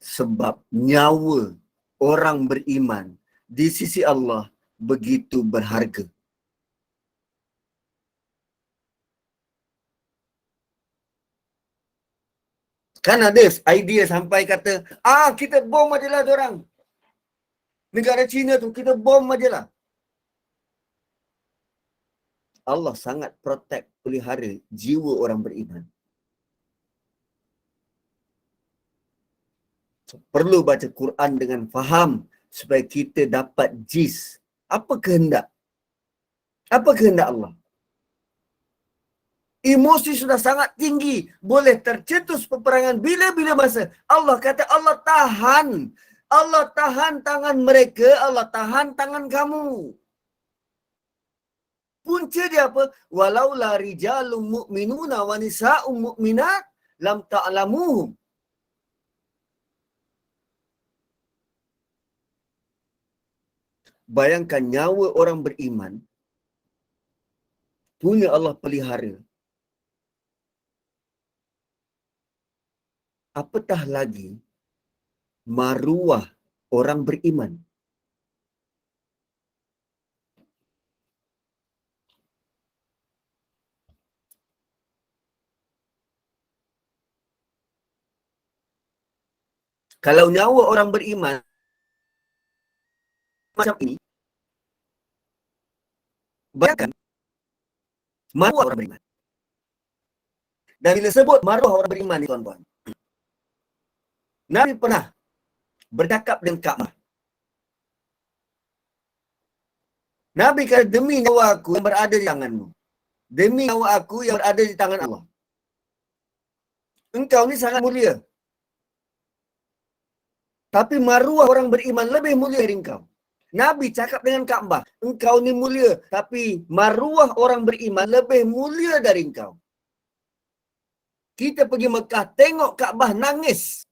Sebab nyawa orang beriman di sisi Allah begitu berharga. Kan ada idea sampai kata, kita bom aja lah diorang. Negara Cina tu, kita bom aja lah. Allah sangat protect, pelihara jiwa orang beriman. Perlu baca Quran dengan faham supaya kita dapat jis. Apa kehendak? Apa kehendak Allah? Emosi sudah sangat tinggi. Boleh tercetus peperangan bila-bila masa. Allah kata Allah tahan. Allah tahan tangan mereka. Allah tahan tangan kamu. Punca dia apa? Walaula rijalun mu'minuna wa nisa'un mu'minat lam ta'lamuhum. Bayangkan nyawa orang beriman punya Allah pelihara. Apatah lagi maruah orang beriman. Kalau nyawa orang beriman macam ini, bayangkan maruah orang beriman. Dan bila sebut maruah orang beriman ni tuan-tuan, Nabi pernah bercakap dengan Kaabah. Nabi kata, demi nyawa aku yang berada di tanganmu, demi nyawa aku yang berada di tangan Allah, engkau ni sangat mulia. Tapi maruah orang beriman lebih mulia dari engkau. Nabi cakap dengan Kaabah, engkau ni mulia, tapi maruah orang beriman lebih mulia dari engkau. Kita pergi Mekah, tengok Kaabah nangis.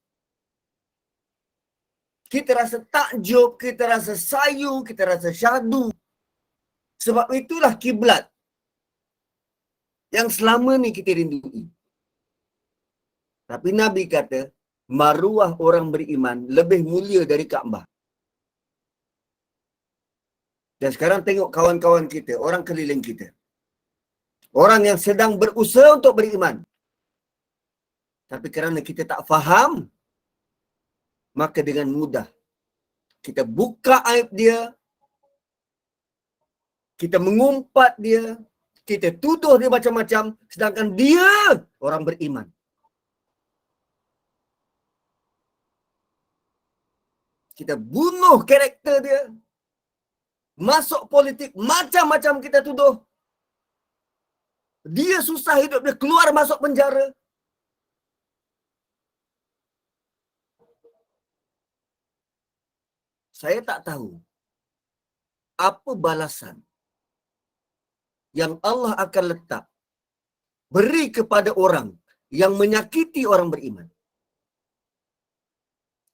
Kita rasa takjub, kita rasa sayu, kita rasa syahdu. Sebab itulah kiblat yang selama ni kita rindui. Tapi Nabi kata, maruah orang beriman lebih mulia dari Kaabah. Dan sekarang tengok kawan-kawan kita, orang keliling kita. Orang yang sedang berusaha untuk beriman. Tapi kerana kita tak faham, maka dengan mudah kita buka aib dia, kita mengumpat dia, kita tuduh dia macam-macam, sedangkan dia orang beriman. Kita bunuh karakter dia, masuk politik, macam-macam kita tuduh. Dia susah hidup, dia keluar masuk penjara. Saya tak tahu apa balasan yang Allah akan letak beri kepada orang yang menyakiti orang beriman.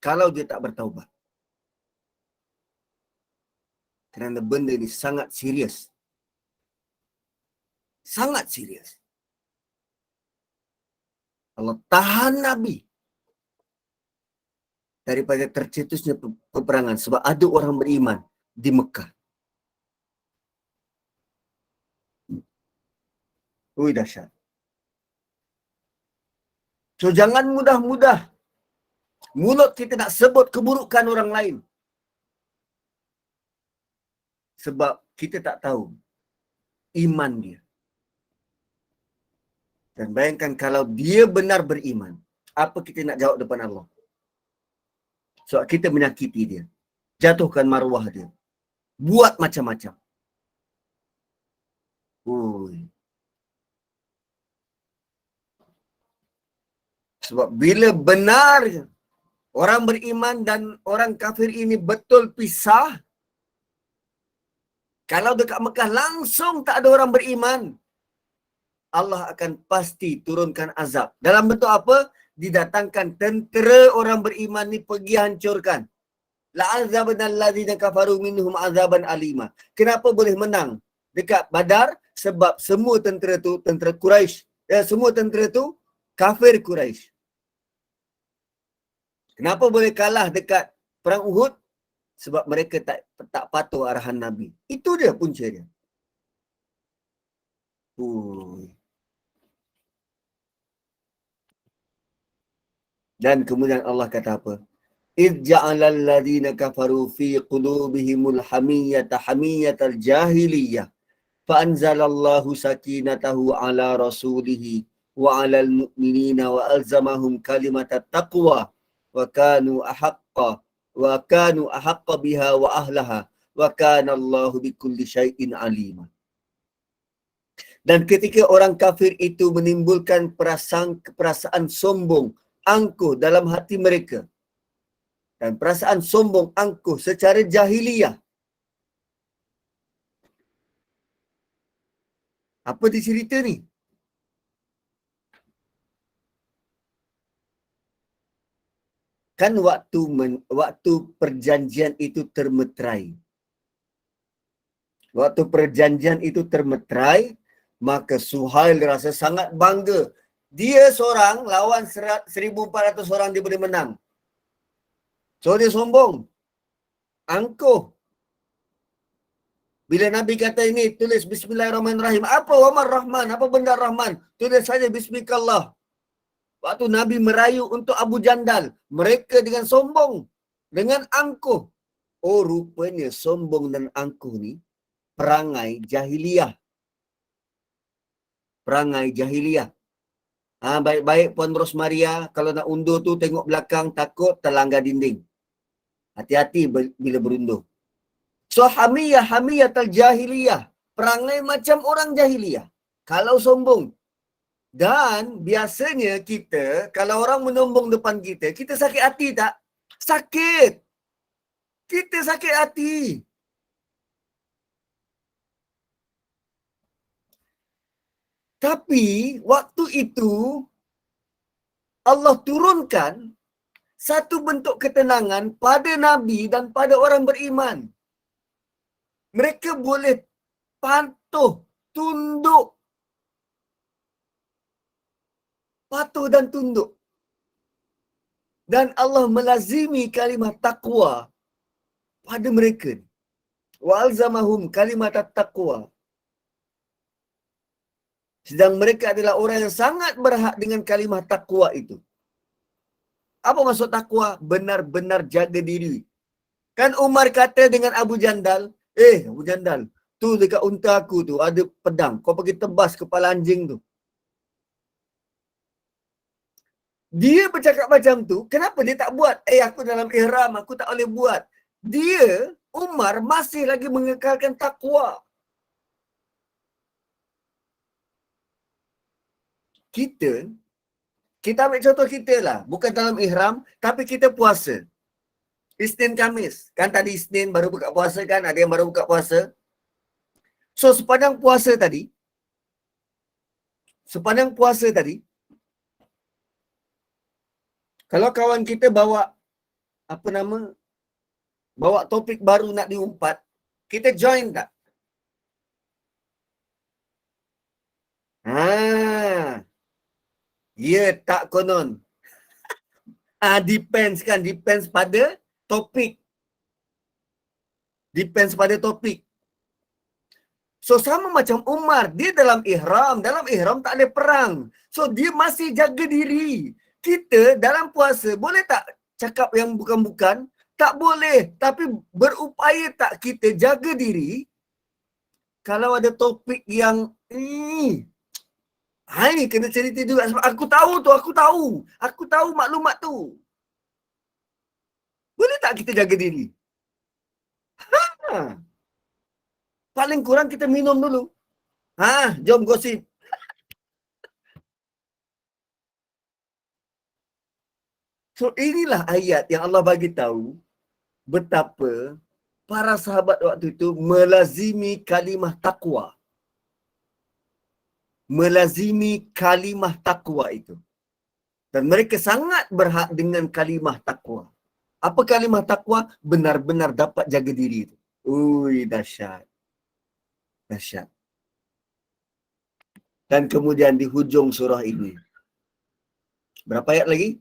kalau dia tak bertaubat. Kerana benda ini sangat serius. Sangat serius. Allah tahan Nabi daripada tercetusnya peperangan sebab ada orang beriman di Mekah. Ui, dahsyat. So jangan mudah-mudah mulut kita nak sebut keburukan orang lain. Sebab kita tak tahu iman dia. Dan bayangkan kalau dia benar beriman, apa kita nak jawab depan Allah? Sebab kita menyakiti dia, jatuhkan maruah dia, buat macam-macam. Ui. Sebab bila benar orang beriman dan orang kafir ini betul pisah, kalau dekat Mekah langsung tak ada orang beriman, Allah akan pasti turunkan azab. Dalam bentuk apa? Didatangkan tentera orang beriman ni pergi hancurkan. La'azaban allazina kafaru minhum azaban alima. Kenapa boleh menang dekat Badar? Sebab semua tentera tu tentera Quraisy. Semua tentera tu kafir Quraisy. Kenapa boleh kalah dekat perang Uhud? Sebab mereka tak patuh arahan Nabi. Itu dia punca dia. Dan kemudian Allah kata apa? إِذْ جَعَلَ الَّذِينَ كَفَرُوا فِي قُلُوبِهِمُ الْحَمِيَّةَ حَمِيَّةَ الْجَاهِلِيَّةِ فَأَنْزَلَ اللَّهُ سَكِينَتَهُ عَلَى رَسُولِهِ وَعَلَى الْمُؤْمِنِينَ وَأَلْزَمَهُمْ كَلِمَةَ التَّقْوَى وَكَانُوا أَحَقَّ بِهَا وَأَهْلَهَا وَكَانَ اللَّهُ بِكُلِّ شَيْءٍ عَلِيمًا. Dan ketika orang kafir itu menimbulkan perasaan sombong, angkuh dalam hati mereka, dan perasaan sombong, angkuh secara jahiliyah. Apa dicerita ni? Kan waktu perjanjian itu termeterai. Waktu perjanjian itu termeterai, maka Suhail rasa sangat bangga. Dia seorang lawan 1,400 orang dia boleh menang. So dia sombong. Angkuh. Bila Nabi kata ini, tulis Bismillahirrahmanirrahim. Apa Umar Rahman? Apa benda Rahman? Tulis saja Bismillah. Waktu Nabi merayu untuk Abu Jandal, mereka dengan sombong, dengan angkuh. Oh, rupanya sombong dan angkuh ni perangai jahiliyah. Perangai jahiliyah. Baik-baik Puan Rosmaria, kalau nak undur tu tengok belakang, takut terlanggar dinding. Hati-hati bila berundur. So hamiyah jahiliyah. Perangai macam orang jahiliyah. Kalau sombong. Dan biasanya kita, kalau orang menyombong depan kita, kita sakit hati tak? Sakit. Kita sakit hati. Tapi waktu itu Allah turunkan satu bentuk ketenangan pada Nabi dan pada orang beriman. Mereka boleh patuh, tunduk. Patuh dan tunduk. Dan Allah melazimi kalimah taqwa pada mereka. Wa alzamahum kalimat taqwa. Sedang mereka adalah orang yang sangat berhak dengan kalimah taqwa itu. Apa maksud taqwa? Benar-benar jaga diri. Kan Umar kata dengan Abu Jandal, Abu Jandal, tu dekat unta aku tu ada pedang. Kau pergi tebas kepala anjing tu. Dia bercakap macam tu, kenapa dia tak buat? Aku dalam ihram, aku tak boleh buat. Dia, Umar, masih lagi mengekalkan takwa. Kita ambil contoh kita lah. Bukan dalam ihram, tapi kita puasa. Isnin Khamis. Kan tadi Isnin baru buka puasa kan? Ada yang baru buka puasa. So, sepanjang puasa tadi, kalau kawan kita bawa apa nama, bawa topik baru nak diumpat, kita join tak? Ya tak konon. Depends kan, depends pada topik. Depends pada topik. So sama macam Umar, dia dalam ihram tak ada perang. So dia masih jaga diri. Kita dalam puasa boleh tak cakap yang bukan-bukan? Tak boleh. Tapi berupaya tak kita jaga diri kalau ada topik yang ini kena cerita juga sebab aku tahu maklumat tu. Boleh tak kita jaga diri? Paling kurang kita minum dulu. Jom gosip. So inilah ayat yang Allah bagi tahu betapa para sahabat waktu itu melazimi kalimah takwa. Melazimi kalimah takwa itu. Dan mereka sangat berhak dengan kalimah takwa. Apa kalimah takwa? Benar-benar dapat jaga diri itu. Ui, dahsyat. Dahsyat. Dan kemudian di hujung surah ini. Berapa ayat lagi?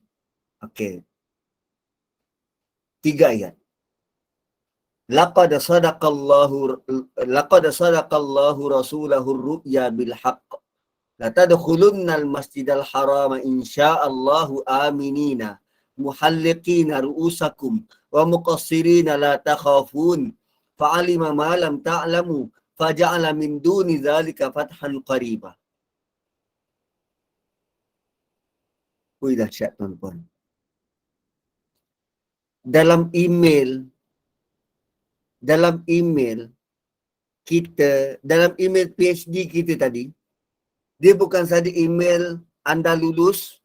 Okey. 3 ayat. Laqad sadaqallahu rasulahu ar-ru'ya bil haqq. La tadkhulunnal masjidal harama insyaallahu aminina muhalliqina ru'usakum wa muqassirina la takhafun fa'alima ma lam ta'lamu faja'ala min duni dzalika fathan qariba. Dahsyat tuan-tuan. Dalam email kita, dalam email PhD kita tadi, dia bukan saja email anda lulus,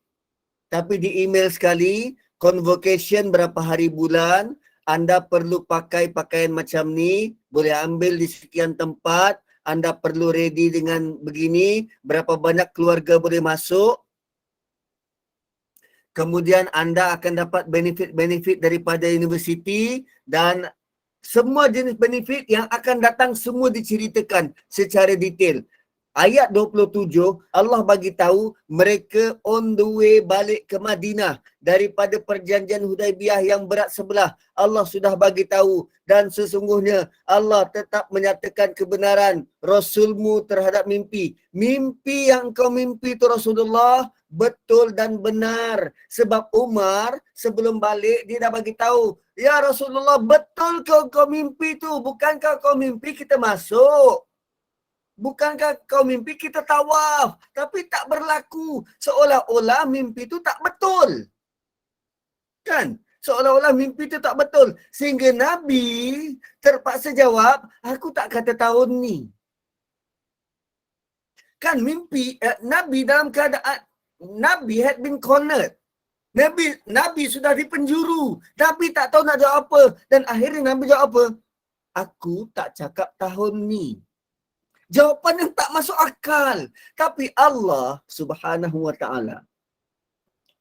tapi di email sekali, convocation berapa hari bulan, anda perlu pakai pakaian macam ni, boleh ambil di sekian tempat, anda perlu ready dengan begini, berapa banyak keluarga boleh masuk. Kemudian anda akan dapat benefit-benefit daripada universiti dan semua jenis benefit yang akan datang semua diceritakan secara detail. Ayat 27, Allah bagi tahu mereka on the way balik ke Madinah daripada perjanjian Hudaibiyah yang berat sebelah. Allah sudah bagi tahu dan sesungguhnya Allah tetap menyatakan kebenaran Rasulmu terhadap mimpi. Mimpi yang kau mimpi itu Rasulullah betul dan benar. Sebab Umar sebelum balik dia dah bagi tahu, ya Rasulullah, betul kau mimpi tu? Bukankah kau mimpi kita masuk? Bukankah kau mimpi kita tawaf? Tapi tak berlaku. Seolah-olah mimpi itu tak betul. Kan? Seolah-olah mimpi itu tak betul. Sehingga Nabi terpaksa jawab, aku tak kata tahun ni. Kan mimpi, Nabi dalam keadaan, Nabi had been cornered. Nabi sudah di penjuru. Nabi tak tahu nak jawab apa. Dan akhirnya Nabi jawab apa? Aku tak cakap tahun ni. Jawapan yang tak masuk akal. Tapi Allah Subhanahu wa ta'ala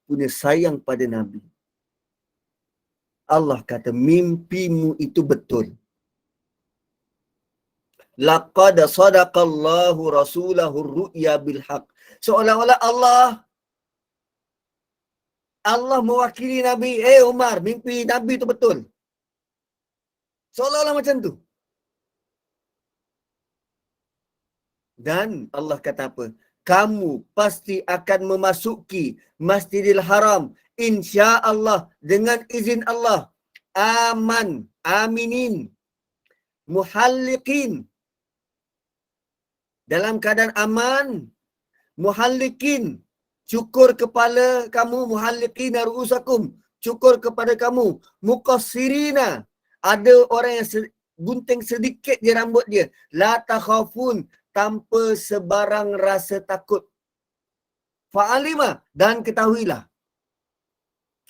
punya sayang pada Nabi. Allah kata mimpimu itu betul. Laqad sadaqallahu rasulahu ar-ru'ya bil haqq. Seolah-olah Allah mewakili Nabi. Umar, mimpi Nabi itu betul. Seolah-olah macam tu. Dan Allah kata apa? Kamu pasti akan memasuki Masjidil Haram insya-Allah dengan izin Allah. Aminin, muhalliqin. Dalam keadaan aman, muhalliqin, cukur kepala kamu, muhalliqin ru'usakum, cukur kepada kamu, muqassirina, ada orang yang gunting sedikit je rambut dia, la takhafun, tanpa sebarang rasa takut. Fa'alima, dan ketahuilah.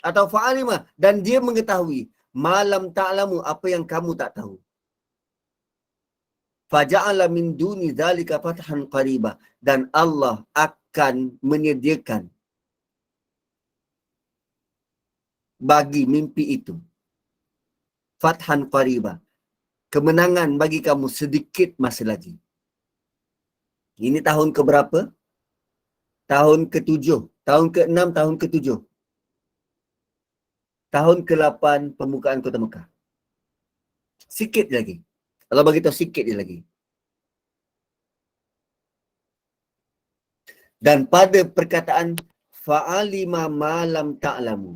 Atau fa'alima, dan dia mengetahui. Malam ta'lamu, apa yang kamu tak tahu. Faja'ala min duni dzalika fathan qariba. Dan Allah akan menyediakan bagi mimpi itu fathan qariba. Kemenangan bagi kamu sedikit masa lagi. Ini tahun ke berapa? Tahun ke-7, tahun ke-6, tahun ke-7. Tahun ke-8 pembukaan kota Mekah. Sikit lagi. Allah bagi tahu sikit je lagi. Dan pada perkataan fa'alima ma lam ta'lamu.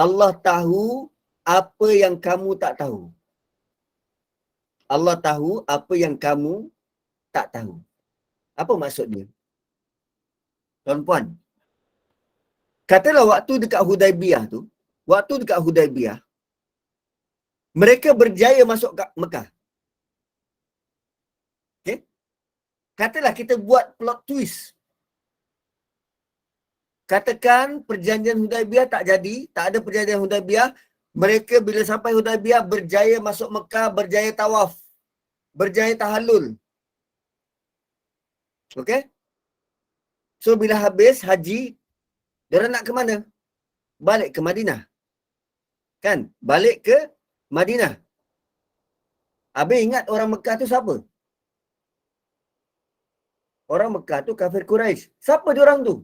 Allah tahu apa yang kamu tak tahu. Allah tahu apa yang kamu tak tahu. Apa maksud dia? Tuan-puan, katalah waktu dekat Hudaibiyah tu, mereka berjaya masuk ke Mekah. Okay? Katalah kita buat plot twist. Katakan perjanjian Hudaibiyah tak jadi, tak ada perjanjian Hudaibiyah. Mereka bila sampai Hudaibiyah berjaya masuk Mekah, berjaya tawaf, berjaya tahallul. Okey? So bila habis haji, diorang nak ke mana? Balik ke Madinah. Kan? Balik ke Madinah. Habis ingat orang Mekah tu siapa? Orang Mekah tu kafir Quraisy. Siapa diorang tu?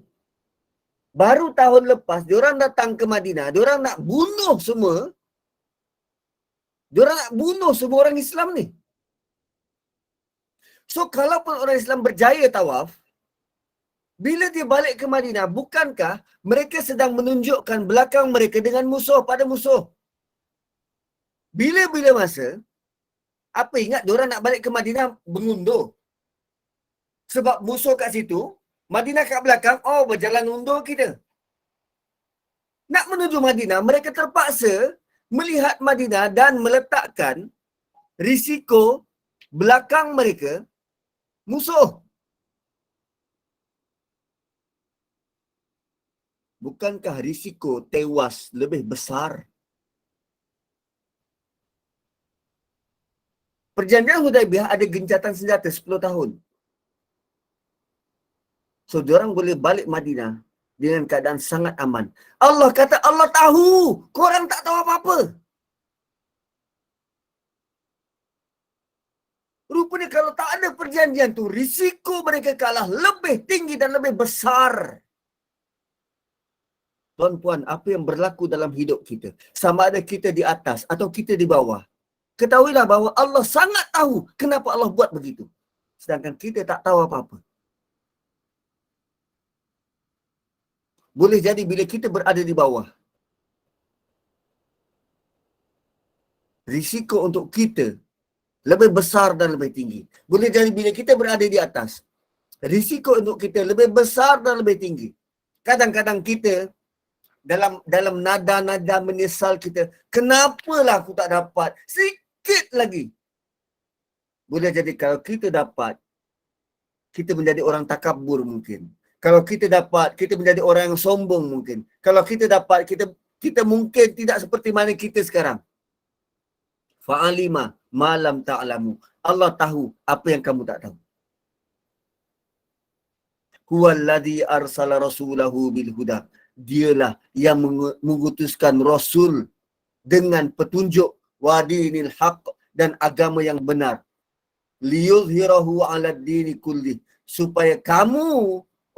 Baru tahun lepas diorang datang ke Madinah, diorang nak bunuh semua. Diorang nak bunuh semua orang Islam ni. So kalaupun orang Islam berjaya tawaf, bila dia balik ke Madinah, bukankah mereka sedang menunjukkan belakang mereka dengan musuh pada musuh? Bila-bila masa, apa ingat diorang nak balik ke Madinah mengundur. Sebab musuh kat situ, Madinah kat belakang, oh berjalan undur kita. Nak menuju Madinah, mereka terpaksa melihat Madinah dan meletakkan risiko belakang mereka musuh. Bukankah risiko tewas lebih besar? Perjanjian Hudaibiyah ada gencatan senjata 10 tahun. So, diorang boleh balik Madinah dengan keadaan sangat aman. Allah kata, Allah tahu. Korang tak tahu apa-apa. Rupanya kalau tak ada perjanjian tu, risiko mereka kalah lebih tinggi dan lebih besar. Tuan-puan, apa yang berlaku dalam hidup kita, sama ada kita di atas atau kita di bawah, ketahuilah bahawa Allah sangat tahu kenapa Allah buat begitu. Sedangkan kita tak tahu apa-apa. Boleh jadi bila kita berada di bawah, risiko untuk kita lebih besar dan lebih tinggi. Boleh jadi bila kita berada di atas, risiko untuk kita lebih besar dan lebih tinggi. Kadang-kadang kita dalam nada-nada menyesal kita, kenapalah aku tak dapat? Sikit lagi. Boleh jadi kalau kita dapat, kita menjadi orang takabur mungkin. Kalau kita dapat, kita menjadi orang yang sombong mungkin. Kalau kita dapat, kita mungkin tidak seperti mana kita sekarang. Fa'alima malam ta'lamu. Allah tahu apa yang kamu tak tahu. Huwallazi arsala rasulahu bil huda. Dialah yang mengutuskan Rasul dengan petunjuk wa dinil haq dan agama yang benar. Liyuzhirahu ala dini kulli. Supaya kamu,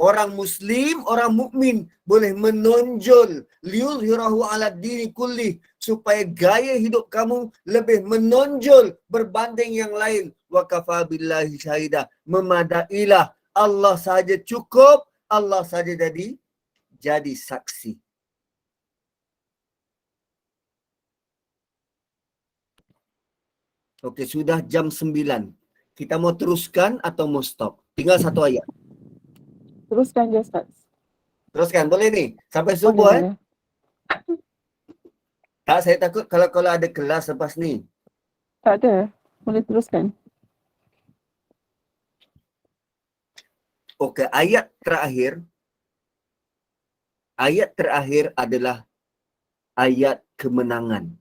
orang Muslim, orang mukmin boleh menonjol. Liyuzhirahu ala dini kulli. Supaya gaya hidup kamu lebih menonjol berbanding yang lain. Wa kafa billahi syahidah. Memadailah. Allah sahaja cukup. Allah sahaja jadi saksi. Okey, sudah jam 9. Kita mau teruskan atau mau stop? Tinggal satu ayat. Teruskan je Ustaz. Teruskan, boleh ni? Sampai subuh Boleh. Tak, saya takut kalau ada kelas lepas ni. Tak ada. Boleh teruskan. Okey, ayat terakhir adalah ayat kemenangan.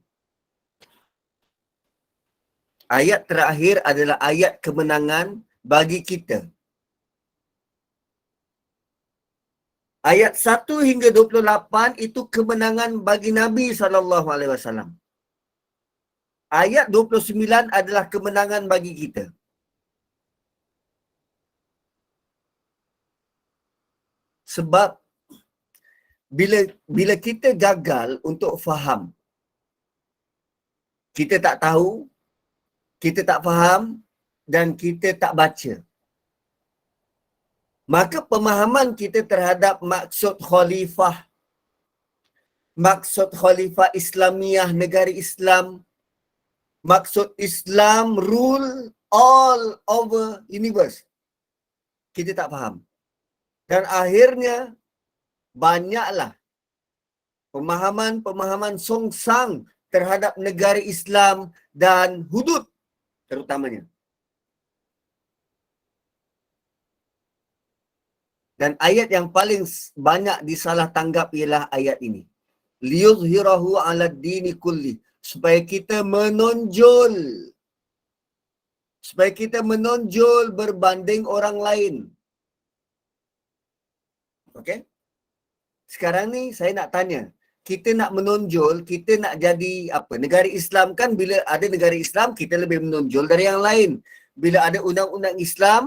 Ayat terakhir adalah ayat kemenangan bagi kita. Ayat 1 hingga 28 itu kemenangan bagi Nabi SAW. ayat 29 adalah kemenangan bagi kita. Sebab bila kita gagal untuk faham, kita tak tahu, kita tak faham dan kita tak baca, maka pemahaman kita terhadap maksud khalifah Islamiah, negara Islam, maksud Islam rule all over universe, kita tak faham. Dan akhirnya banyaklah pemahaman songsang terhadap negara Islam dan hudud terutamanya. Dan ayat yang paling banyak disalah tanggap ialah ayat ini. Liyuzhirahu 'ala dini kulli, supaya kita menonjol berbanding orang lain. Okey? Sekarang ni saya nak tanya, kita nak menonjol, kita nak jadi apa? Negara Islam kan, bila ada negara Islam, kita lebih menonjol dari yang lain. Bila ada undang-undang Islam,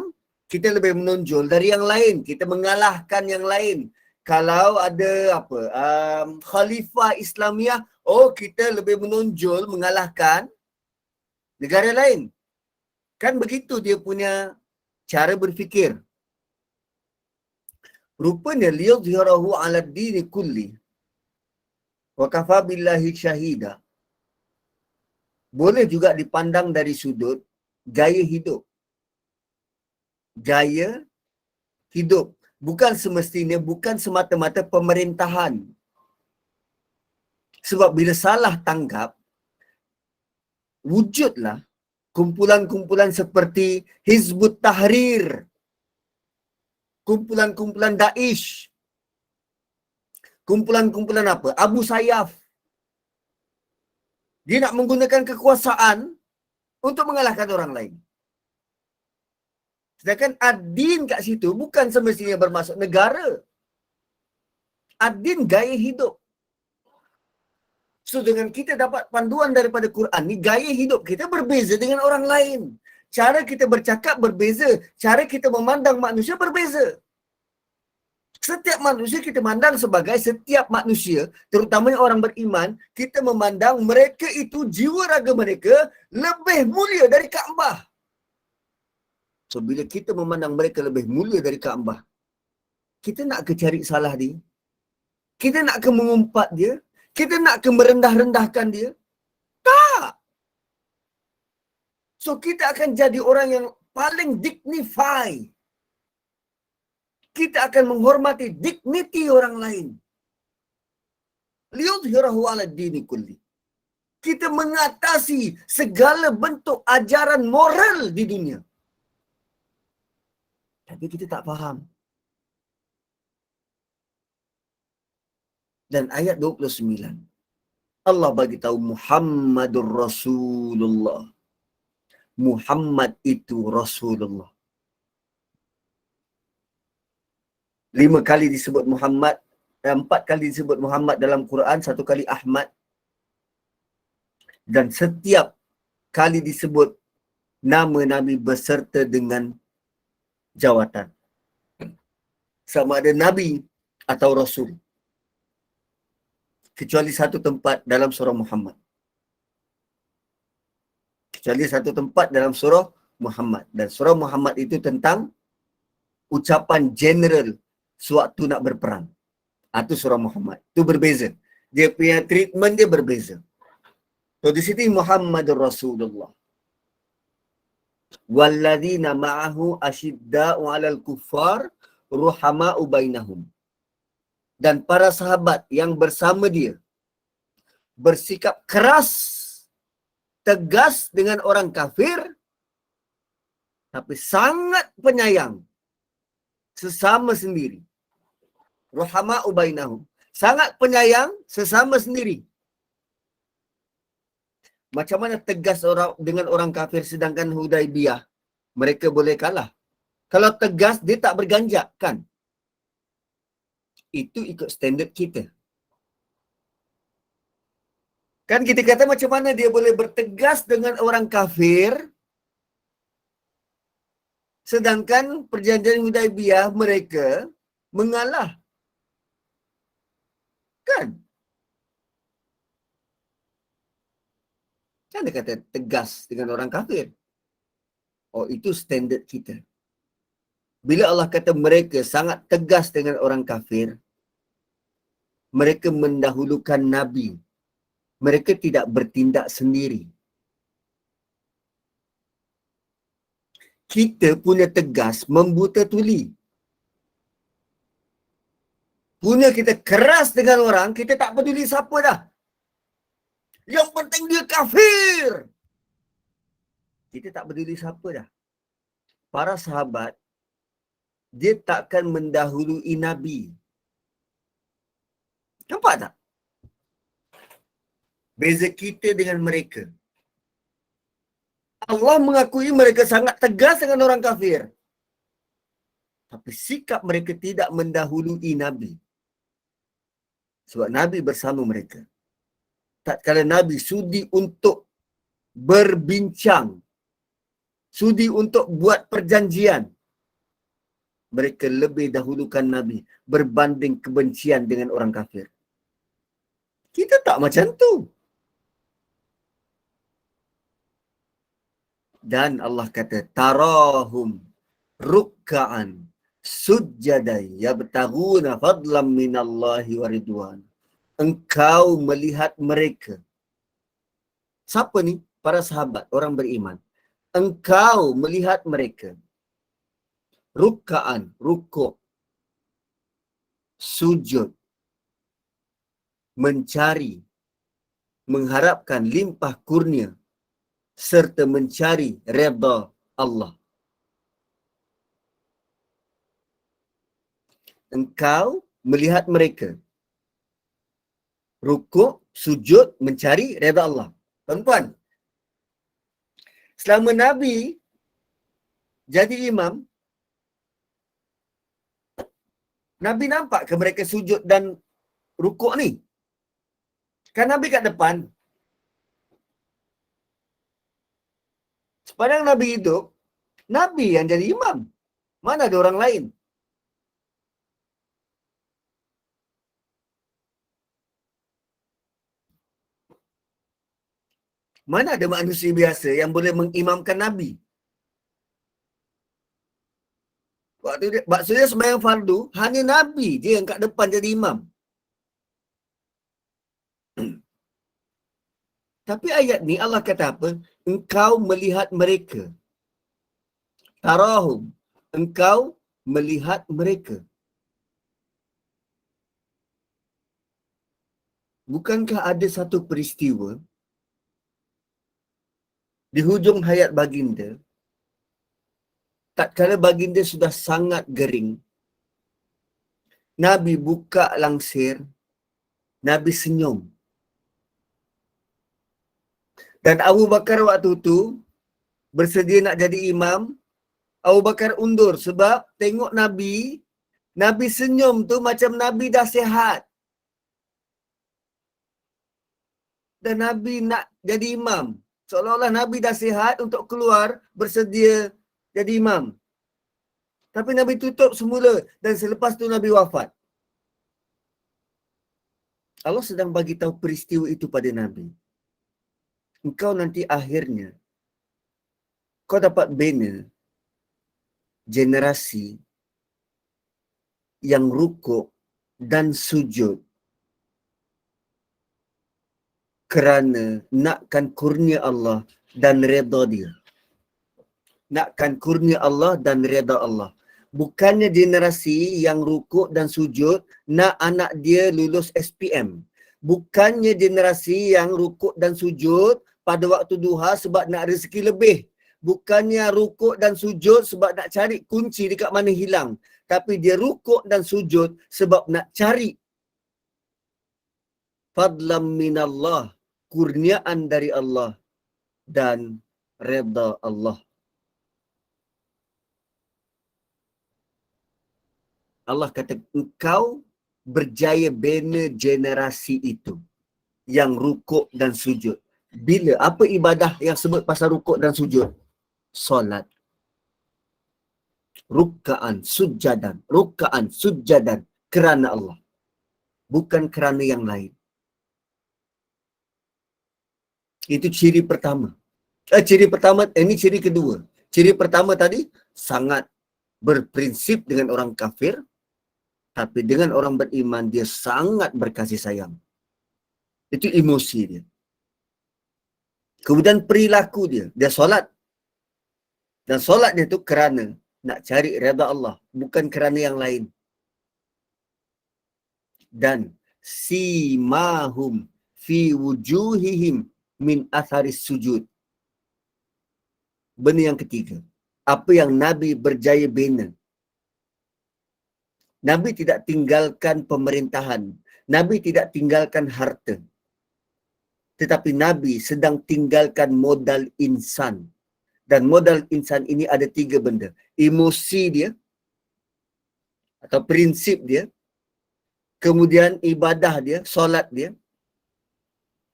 kita lebih menonjol dari yang lain. Kita mengalahkan yang lain. Kalau ada apa? Khalifah Islamiah, kita lebih menonjol mengalahkan negara lain. Kan begitu dia punya cara berfikir. Rupanya liyudhhirahu 'ala dini kulli wa kafa billahi syahida. Boleh juga dipandang dari sudut gaya hidup. Gaya hidup. Bukan semestinya, bukan semata-mata pemerintahan. Sebab bila salah tanggap, wujudlah kumpulan-kumpulan seperti Hizbut Tahrir, kumpulan-kumpulan Daesh, kumpulan-kumpulan apa? Abu Sayyaf. Dia nak menggunakan kekuasaan untuk mengalahkan orang lain. Sedangkan ad-din kat situ bukan semestinya bermaksud negara. Ad-din gaya hidup. So dengan kita dapat panduan daripada Quran ni, gaya hidup kita berbeza dengan orang lain. Cara kita bercakap berbeza. Cara kita memandang manusia berbeza. Setiap manusia kita mandang sebagai setiap manusia, terutamanya orang beriman, kita memandang mereka itu, jiwa raga mereka lebih mulia dari Kaabah. So bila kita memandang mereka lebih mulia dari Kaabah, kita nak ke cari salah dia? Kita nak ke mengumpat dia? Kita nak ke merendah-rendahkan dia? Tak. So kita akan jadi orang yang paling dignify. Kita akan menghormati dignity orang lain. Liyudhhirahu 'ala dini kulli. Kita mengatasi segala bentuk ajaran moral di dunia. Tapi kita tak faham. Dan ayat 29, Allah bagi tahu Muhammadur Rasulullah. Muhammad itu Rasulullah. 5 kali disebut Muhammad, 4 kali disebut Muhammad dalam Quran, 1 kali Ahmad. Dan setiap kali disebut nama Nabi beserta dengan jawatan. Sama ada Nabi atau Rasul. Kecuali satu tempat dalam surah Muhammad. Kecuali satu tempat dalam surah Muhammad. Dan surah Muhammad itu tentang ucapan general sewaktu nak berperang. Itu surah Muhammad. Itu berbeza. Dia punya treatment dia berbeza. So di sini Muhammadur Rasulullah. Walladzina ma'ahu asyidda'u 'alal kuffar ruhama'u bainahum. Dan para sahabat yang bersama dia bersikap keras, tegas dengan orang kafir, tapi sangat penyayang sesama sendiri. Ruhama'u bainahum. Sangat penyayang sesama sendiri. Macam mana tegas orang dengan orang kafir sedangkan Hudaibiyah mereka boleh kalah? Kalau tegas dia tak berganjak kan? Itu ikut standard kita. Kan kita kata macam mana dia boleh bertegas dengan orang kafir, sedangkan perjanjian Hudaibiyah mereka mengalah. Kan? Kan dia kata tegas dengan orang kafir. Oh, itu standard kita. Bila Allah kata mereka sangat tegas dengan orang kafir, mereka mendahulukan Nabi. Mereka tidak bertindak sendiri. Kita punya tegas membuta tuli. Punya kita keras dengan orang, kita tak peduli siapa dah. Yang penting dia kafir. Kita tak peduli siapa dah. Para sahabat, dia takkan mendahului Nabi. Nampak tak? Beza kita dengan mereka. Allah mengakui mereka sangat tegas dengan orang kafir. Tapi sikap mereka tidak mendahului Nabi. Sebab Nabi bersama mereka. Tatkala Nabi sudi untuk berbincang, sudi untuk buat perjanjian, mereka lebih dahulukan Nabi berbanding kebencian dengan orang kafir. Kita tak macam tu. Dan Allah kata, tarahum rukka'an sujjadan yabtaghuna fadlan minallahi wa ridwan. Engkau melihat mereka. Siapa ni? Para sahabat, orang beriman. Engkau melihat mereka. Rukka'an, rukuk. Sujud. Mencari. Mengharapkan limpah kurnia. Serta mencari redha Allah. Engkau melihat mereka. Rukuk, sujud, mencari redha Allah. Tuan-tuan, selama Nabi jadi imam, Nabi nampak ke mereka sujud dan rukuk ni? Kan Nabi kat depan. Sepanjang Nabi hidup, Nabi yang jadi imam. Mana ada orang lain? Mana ada manusia biasa yang boleh mengimamkan Nabi? Waktu dia, maksudnya sembahyang fardu, hanya Nabi je yang kat depan jadi imam. Tapi ayat ni Allah kata apa? Engkau melihat mereka. Tarahum. Engkau melihat mereka. Bukankah ada satu peristiwa di hujung hayat baginda, tatkala baginda sudah sangat gering, Nabi buka langsir, Nabi senyum. Dan Abu Bakar waktu tu bersedia nak jadi imam, Abu Bakar undur sebab tengok Nabi, Nabi senyum tu macam Nabi dah sihat. Dan Nabi nak jadi imam. Seolah-olah Nabi dah sihat untuk keluar bersedia jadi imam. Tapi Nabi tutup semula dan selepas tu Nabi wafat. Allah sedang bagi tahu peristiwa itu pada Nabi. Engkau nanti akhirnya kau dapat bina generasi yang rukuk dan sujud kerana nakkan kurnia Allah dan redha dia. Nakkan kurnia Allah dan redha Allah. Bukannya generasi yang rukuk dan sujud nak anak dia lulus SPM. Bukannya generasi yang rukuk dan sujud pada waktu duha sebab nak rezeki lebih. Bukannya rukuk dan sujud sebab nak cari kunci dekat mana hilang. Tapi dia rukuk dan sujud sebab nak cari fadlam minallah, kurniaan dari Allah dan redha Allah. Allah kata engkau berjaya bina generasi itu. yang rukuk dan sujud. Bila? Apa ibadah yang sebut pasal rukuk dan sujud? Solat. Rukkaan sujadan kerana Allah. Bukan kerana yang lain. Itu ciri pertama. Ini ciri kedua. Ciri pertama tadi, sangat berprinsip dengan orang kafir, tapi dengan orang beriman dia sangat berkasih sayang. Itu emosi dia. Kemudian perilaku dia, dia solat. Dan solat dia tu kerana nak cari redha Allah, bukan kerana yang lain. Dan simahum fi wujuhihim min atharis sujud. Benda yang ketiga, apa yang Nabi berjaya bina. Nabi tidak tinggalkan pemerintahan. Nabi tidak tinggalkan harta. Tetapi Nabi sedang tinggalkan modal insan. Dan modal insan ini ada 3 benda. Emosi dia, atau prinsip dia. Kemudian ibadah dia, solat dia.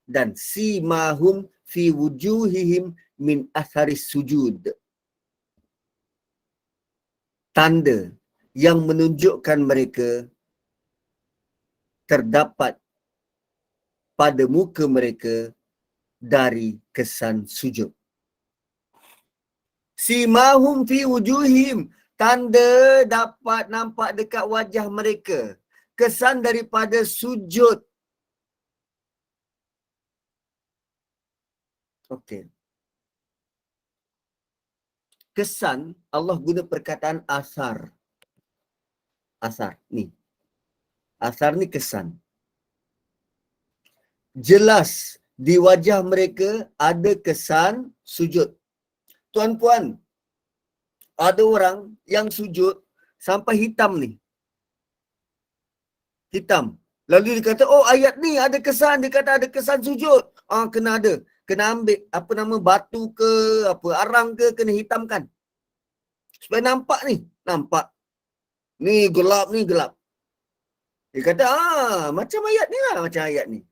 Dan simahum fi wujuhihim min atharis sujud. Tanda yang menunjukkan mereka terdapat pada muka mereka dari kesan sujud. Simahum fi wujuhihim, tanda dapat nampak dekat wajah mereka. Kesan daripada sujud. Okey. Kesan, Allah guna perkataan asar. Asar, ni. Asar ni kesan. Jelas di wajah mereka ada kesan sujud. Tuan-puan, ada orang yang sujud sampai hitam ni. Hitam. Lalu dia kata, oh ayat ni ada kesan. Dia kata ada kesan sujud. Kena ada. Kena ambil, batu ke, arang ke, kena hitamkan. Supaya nampak ni. Nampak. Ni gelap, ni gelap. Dia kata, macam ayat ni lah, macam ayat ni.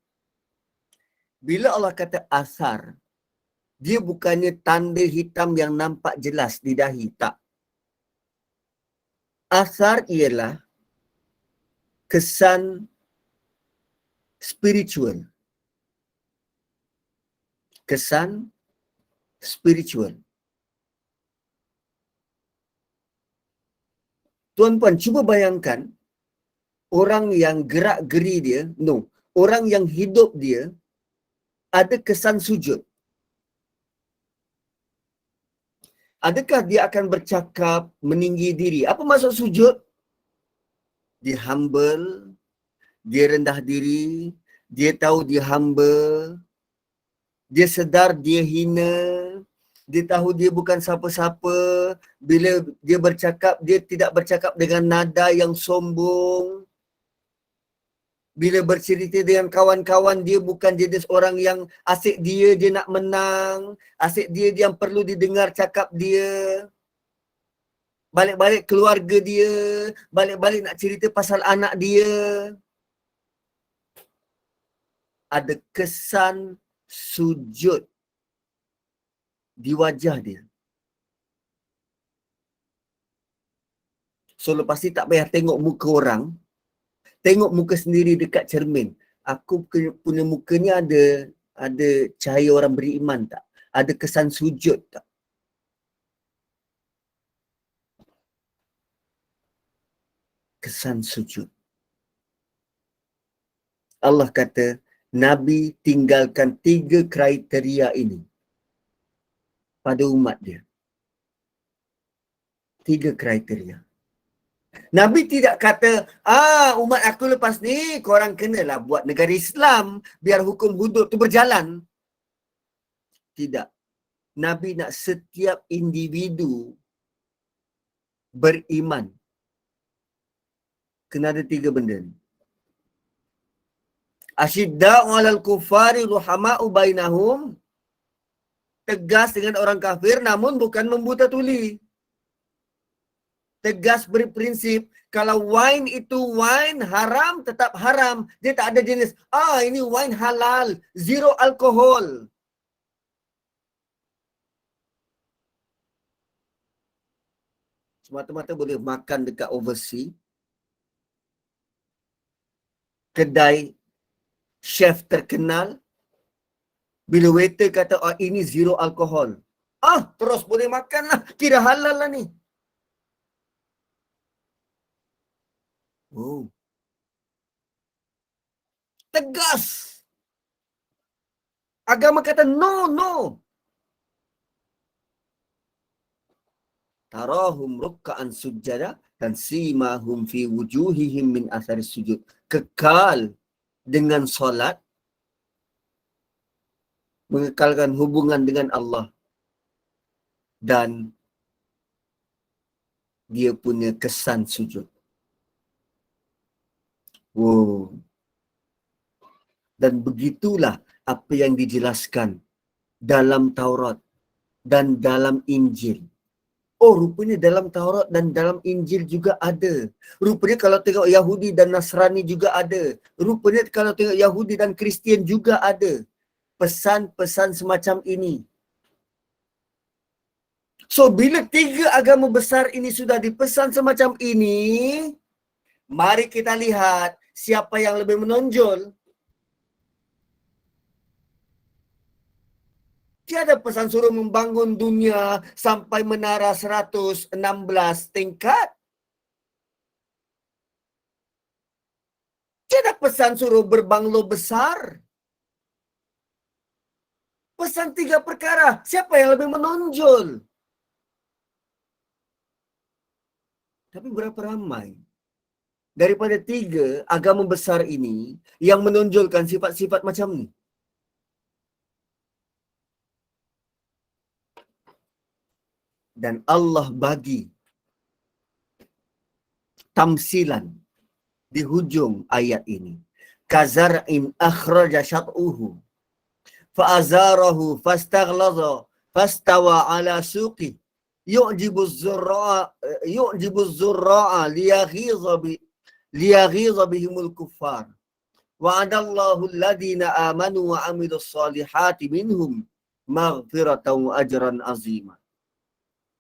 Bila Allah kata asar, dia bukannya tanda hitam yang nampak jelas di dahi. Tak. Asar ialah kesan spiritual. Kesan spiritual. Tuan-puan, cuba bayangkan orang yang gerak-geri dia, orang yang hidup dia ada kesan sujud. Adakah dia akan bercakap meninggi diri? Apa maksud sujud? Dia humble, dia rendah diri, dia tahu dia hamba, dia sedar dia hina, dia tahu dia bukan siapa-siapa. Bila dia bercakap, dia tidak bercakap dengan nada yang sombong. Bila bercerita dengan kawan-kawan, dia bukan jenis orang yang asyik dia nak menang. Asyik dia yang perlu didengar cakap dia. Balik-balik keluarga dia. Balik-balik nak cerita pasal anak dia. Ada kesan sujud di wajah dia. So lepas ni tak payah tengok muka orang. Tengok muka sendiri dekat cermin. Aku punya muka ni ada cahaya orang beriman tak? Ada kesan sujud tak? Kesan sujud. Allah kata, Nabi tinggalkan 3 kriteria ini pada umat dia. 3 kriteria. Nabi tidak kata, umat aku lepas ni korang kenalah buat negara Islam biar hukum hudud tu berjalan. Tidak. Nabi nak setiap individu beriman. Kena ada 3 benda ni. Asyidda'u 'alal kufari ruhama'u bainahum. Tegas dengan orang kafir namun bukan membuta tuli. tegas berprinsip kalau wine itu wine haram tetap haram. Dia tak ada jenis, ini wine halal, zero alkohol. Semata-mata boleh makan dekat overseas. Kedai chef terkenal. Bila waiter kata, ini zero alkohol. Terus boleh makan lah. Kira halal lah ni. Oh. Tegas. Agama kata no. Tarahum rukka'an sujjada dan simahum fi wujuhihim min athari sujud. Kekal dengan solat, mengekalkan hubungan dengan Allah, dan dia punya kesan sujud. Wow. Dan begitulah apa yang dijelaskan dalam Taurat dan dalam Injil. Rupanya dalam Taurat dan dalam Injil juga ada. Rupanya kalau tengok Yahudi dan Nasrani juga ada. Rupanya kalau tengok Yahudi dan Kristian juga ada. Pesan-pesan semacam ini. So, bila 3 agama besar ini sudah dipesan semacam ini, mari kita lihat siapa yang lebih menonjol. Tiada pesan suruh membangun dunia sampai menara 116 tingkat. Tiada pesan suruh berbanglo besar. Pesan 3 perkara. Siapa yang lebih menonjol? Tapi berapa ramai daripada 3 agama besar ini yang menonjolkan sifat-sifat macam ni? Dan Allah bagi tamsilan di hujung ayat ini. Kazar'in akhraja syat'uhu fa'azarahu fastaghlaza fastawa ala suqi yu'jibu az-zurra'a liyaghiza bihimul kuffar. Wa'adallahu alladhina amanu wa 'amilus salihati minhum maghfiratan wa ajran 'azima.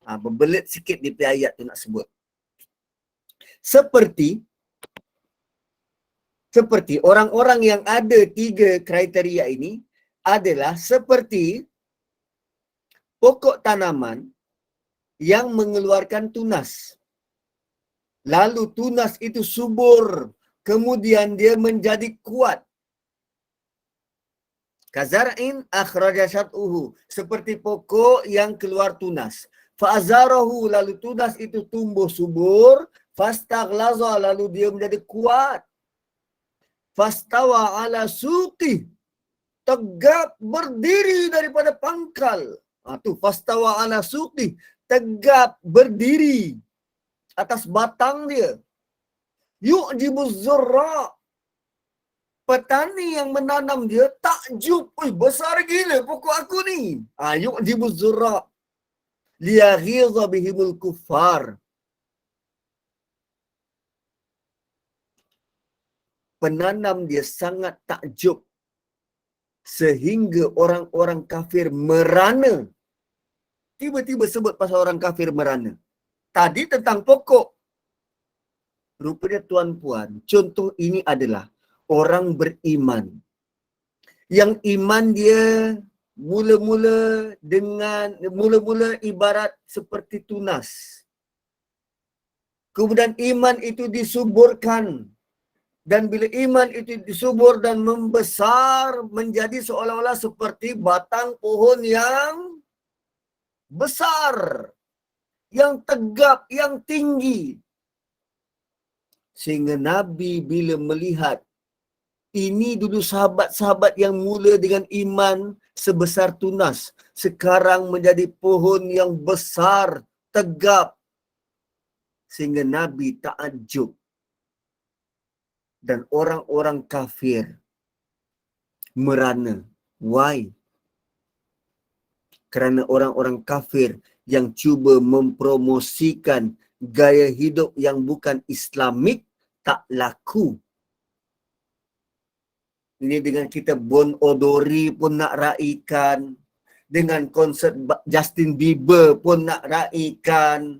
Berbelit sikit di ayat tu nak sebut. Seperti orang-orang yang ada 3 kriteria ini adalah seperti pokok tanaman yang mengeluarkan tunas. Lalu tunas itu subur, kemudian dia menjadi kuat. Kazar'in akhraja syat'uhu, seperti pokok yang keluar tunas. Fa'azarahu, lalu tunas itu tumbuh subur. Fastaghlaza, lalu dia menjadi kuat. Fastawa ala suqi, tegap berdiri daripada pangkal. Tu fastawa ala suqi, tegap berdiri atas batang dia. Yu'jibuz zurra', petani yang menanam dia takjub, besar gila pokok aku ni. Yu'jibuz zurra' liyaghiza bihimul kuffar. Penanam dia sangat takjub sehingga orang-orang kafir merana. Tiba-tiba sebut pasal orang kafir merana. Tadi tentang pokok. Rupanya tuan-puan, contoh ini adalah orang beriman. Yang iman dia mula-mula ibarat seperti tunas. Kemudian iman itu disuburkan. Dan bila iman itu disubur dan membesar, menjadi seolah-olah seperti batang pohon yang besar, yang tegap, yang tinggi. Sehingga Nabi bila melihat ini dulu sahabat-sahabat yang mula dengan iman sebesar tunas, sekarang menjadi pohon yang besar, tegap. Sehingga Nabi takjub. Dan orang-orang kafir merana. Why? Kerana orang-orang kafir yang cuba mempromosikan Gaya hidup yang bukan Islamik tak laku. Ini dengan kita Bon Odori pun nak raikan. Dengan konsert Justin Bieber pun nak raikan.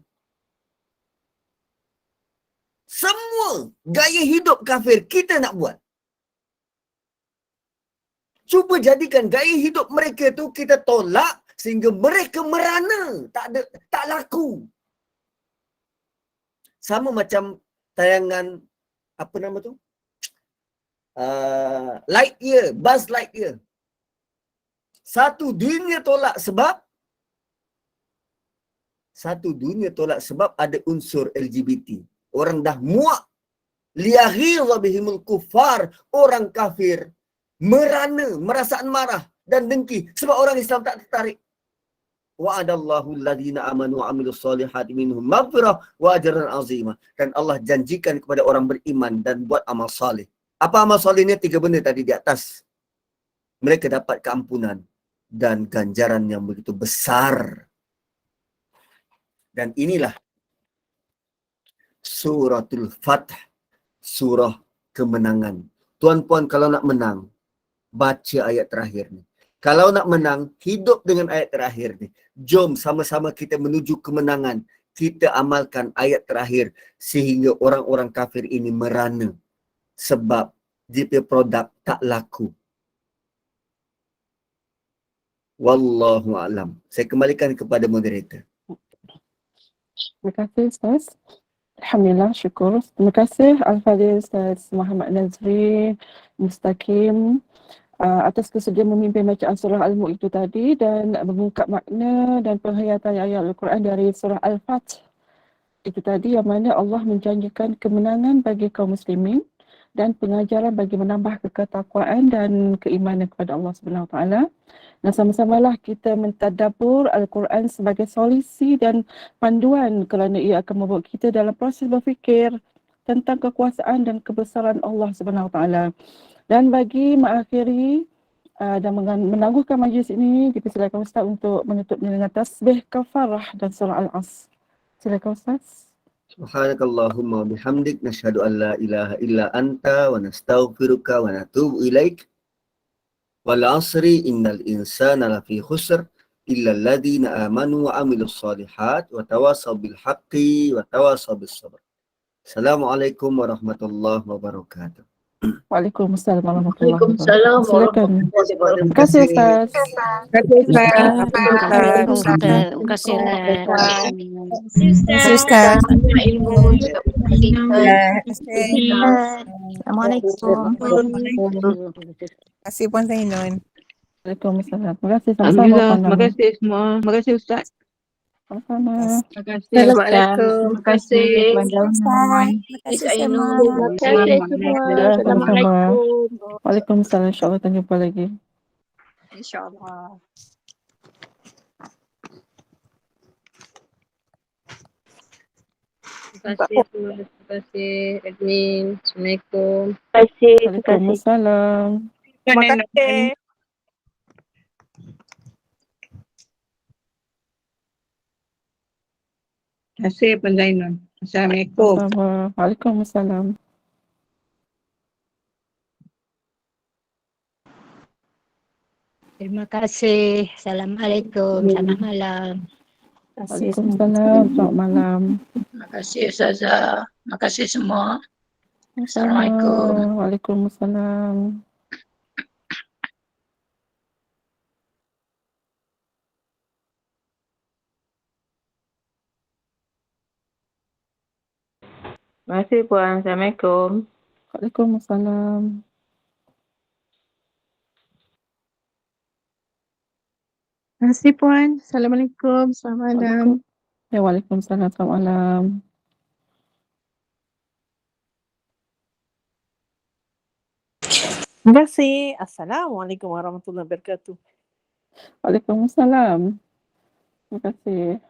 Semua gaya hidup kafir kita nak buat. Cuba jadikan gaya hidup mereka tu kita tolak sehingga mereka merana. Tak laku. Sama macam tayangan, apa nama tu? Lightyear, Buzz Lightyear. Satu dunia tolak sebab ada unsur LGBT. Orang dah muak. Liyaghiza bihimul kuffar. Orang kafir merana, merasa marah dan dengki sebab orang Islam tak tertarik. Wa'adallahu alladhina amanu wa amilus solihati minhum maghfirah wa ajran azimah. Dan Allah janjikan kepada orang beriman dan buat amal salih. Apa amal salihnya? 3 benda tadi di atas. Mereka dapat keampunan dan ganjaran yang begitu besar. Dan inilah Suratul Fath, surah kemenangan. Tuan-puan kalau nak menang, baca ayat terakhir ni. Kalau nak menang, hidup dengan ayat terakhir ni. Jom sama-sama kita menuju kemenangan. Kita amalkan ayat terakhir sehingga orang-orang kafir ini merana. Sebab dia produk tak laku. Wallahu a'lam. Saya kembalikan kepada moderator. Terima kasih Ustaz. Alhamdulillah, syukur. Terima kasih Al-Fadhil Ustaz Muhammad Nazri Mustaqim atas kesediaan memimpin bacaan surah Al-Mulk itu tadi dan mengungkap makna dan penghayatan ayat Al-Quran dari surah Al-Fath itu tadi, yang mana Allah menjanjikan kemenangan bagi kaum muslimin dan pengajaran bagi menambah ketakwaan dan keimanan kepada Allah Subhanahu Wa Taala. Dan sama-samalah kita mentadabbur Al-Quran sebagai solusi dan panduan kerana ia akan membawa kita dalam proses berfikir tentang kekuasaan dan kebesaran Allah Subhanahu Wa Taala. Dan bagi mengakhiri dan menangguhkan majlis ini, dipersilakan Ustaz untuk menutupnya dengan tasbih kafarah dan surah Al-As. Silakan Ustaz. Subhanakallahumma bihamdik nashhadu an la ilaha illa anta wa nastaghfiruka wa natubu ilaik. Wal 'asri innal insana lafi khusr illa alladhina amanu wa 'amilus solihat wa tawasaw bil haqqi wa tawasaw bis sabr. Assalamualaikum warahmatullahi wabarakatuh. Waalaikumsalam warahmatullahi Waalaikumsalam wabarakatuh. Silakan. Terima kasih Ustaz. Terima kasih Ustaz. Ilmu juga Assalamualaikum. Terima kasih Puan Zainun. Waalaikumsalam. Terima kasih sama-sama. Alhamdulillah, terima kasih semua. Terima kasih Ustaz. Sama-sama. Terima kasih Ustaz. Terima kasih Puan Zainun. Terima kasih semua. Sama-sama. Waalaikumsalam. InsyaAllah kita jumpa lagi. InsyaAllah. Terima kasih semua. Terima kasih admin. Assalamualaikum. Waalaikumsalam. Terima kasih. Terima kasih Puan Zainun. Assalamualaikum. Sama-sama. Waalaikumsalam. Terima kasih. Assalamualaikum. Selamat malam. Waalaikumsalam. Selamat malam. Terima kasih Ustazah. Terima kasih semua. Sama-sama. Assalamualaikum. Waalaikumsalam. Terima kasih Puan. Assalamualaikum. Waalaikumsalam. Terima kasih Puan. Assalamualaikum. Selamat malam. Ya, waalaikumsalam. Selamat malam. Terima kasih. Assalamualaikum warahmatullahi wabarakatuh. Waalaikumsalam. Terima kasih.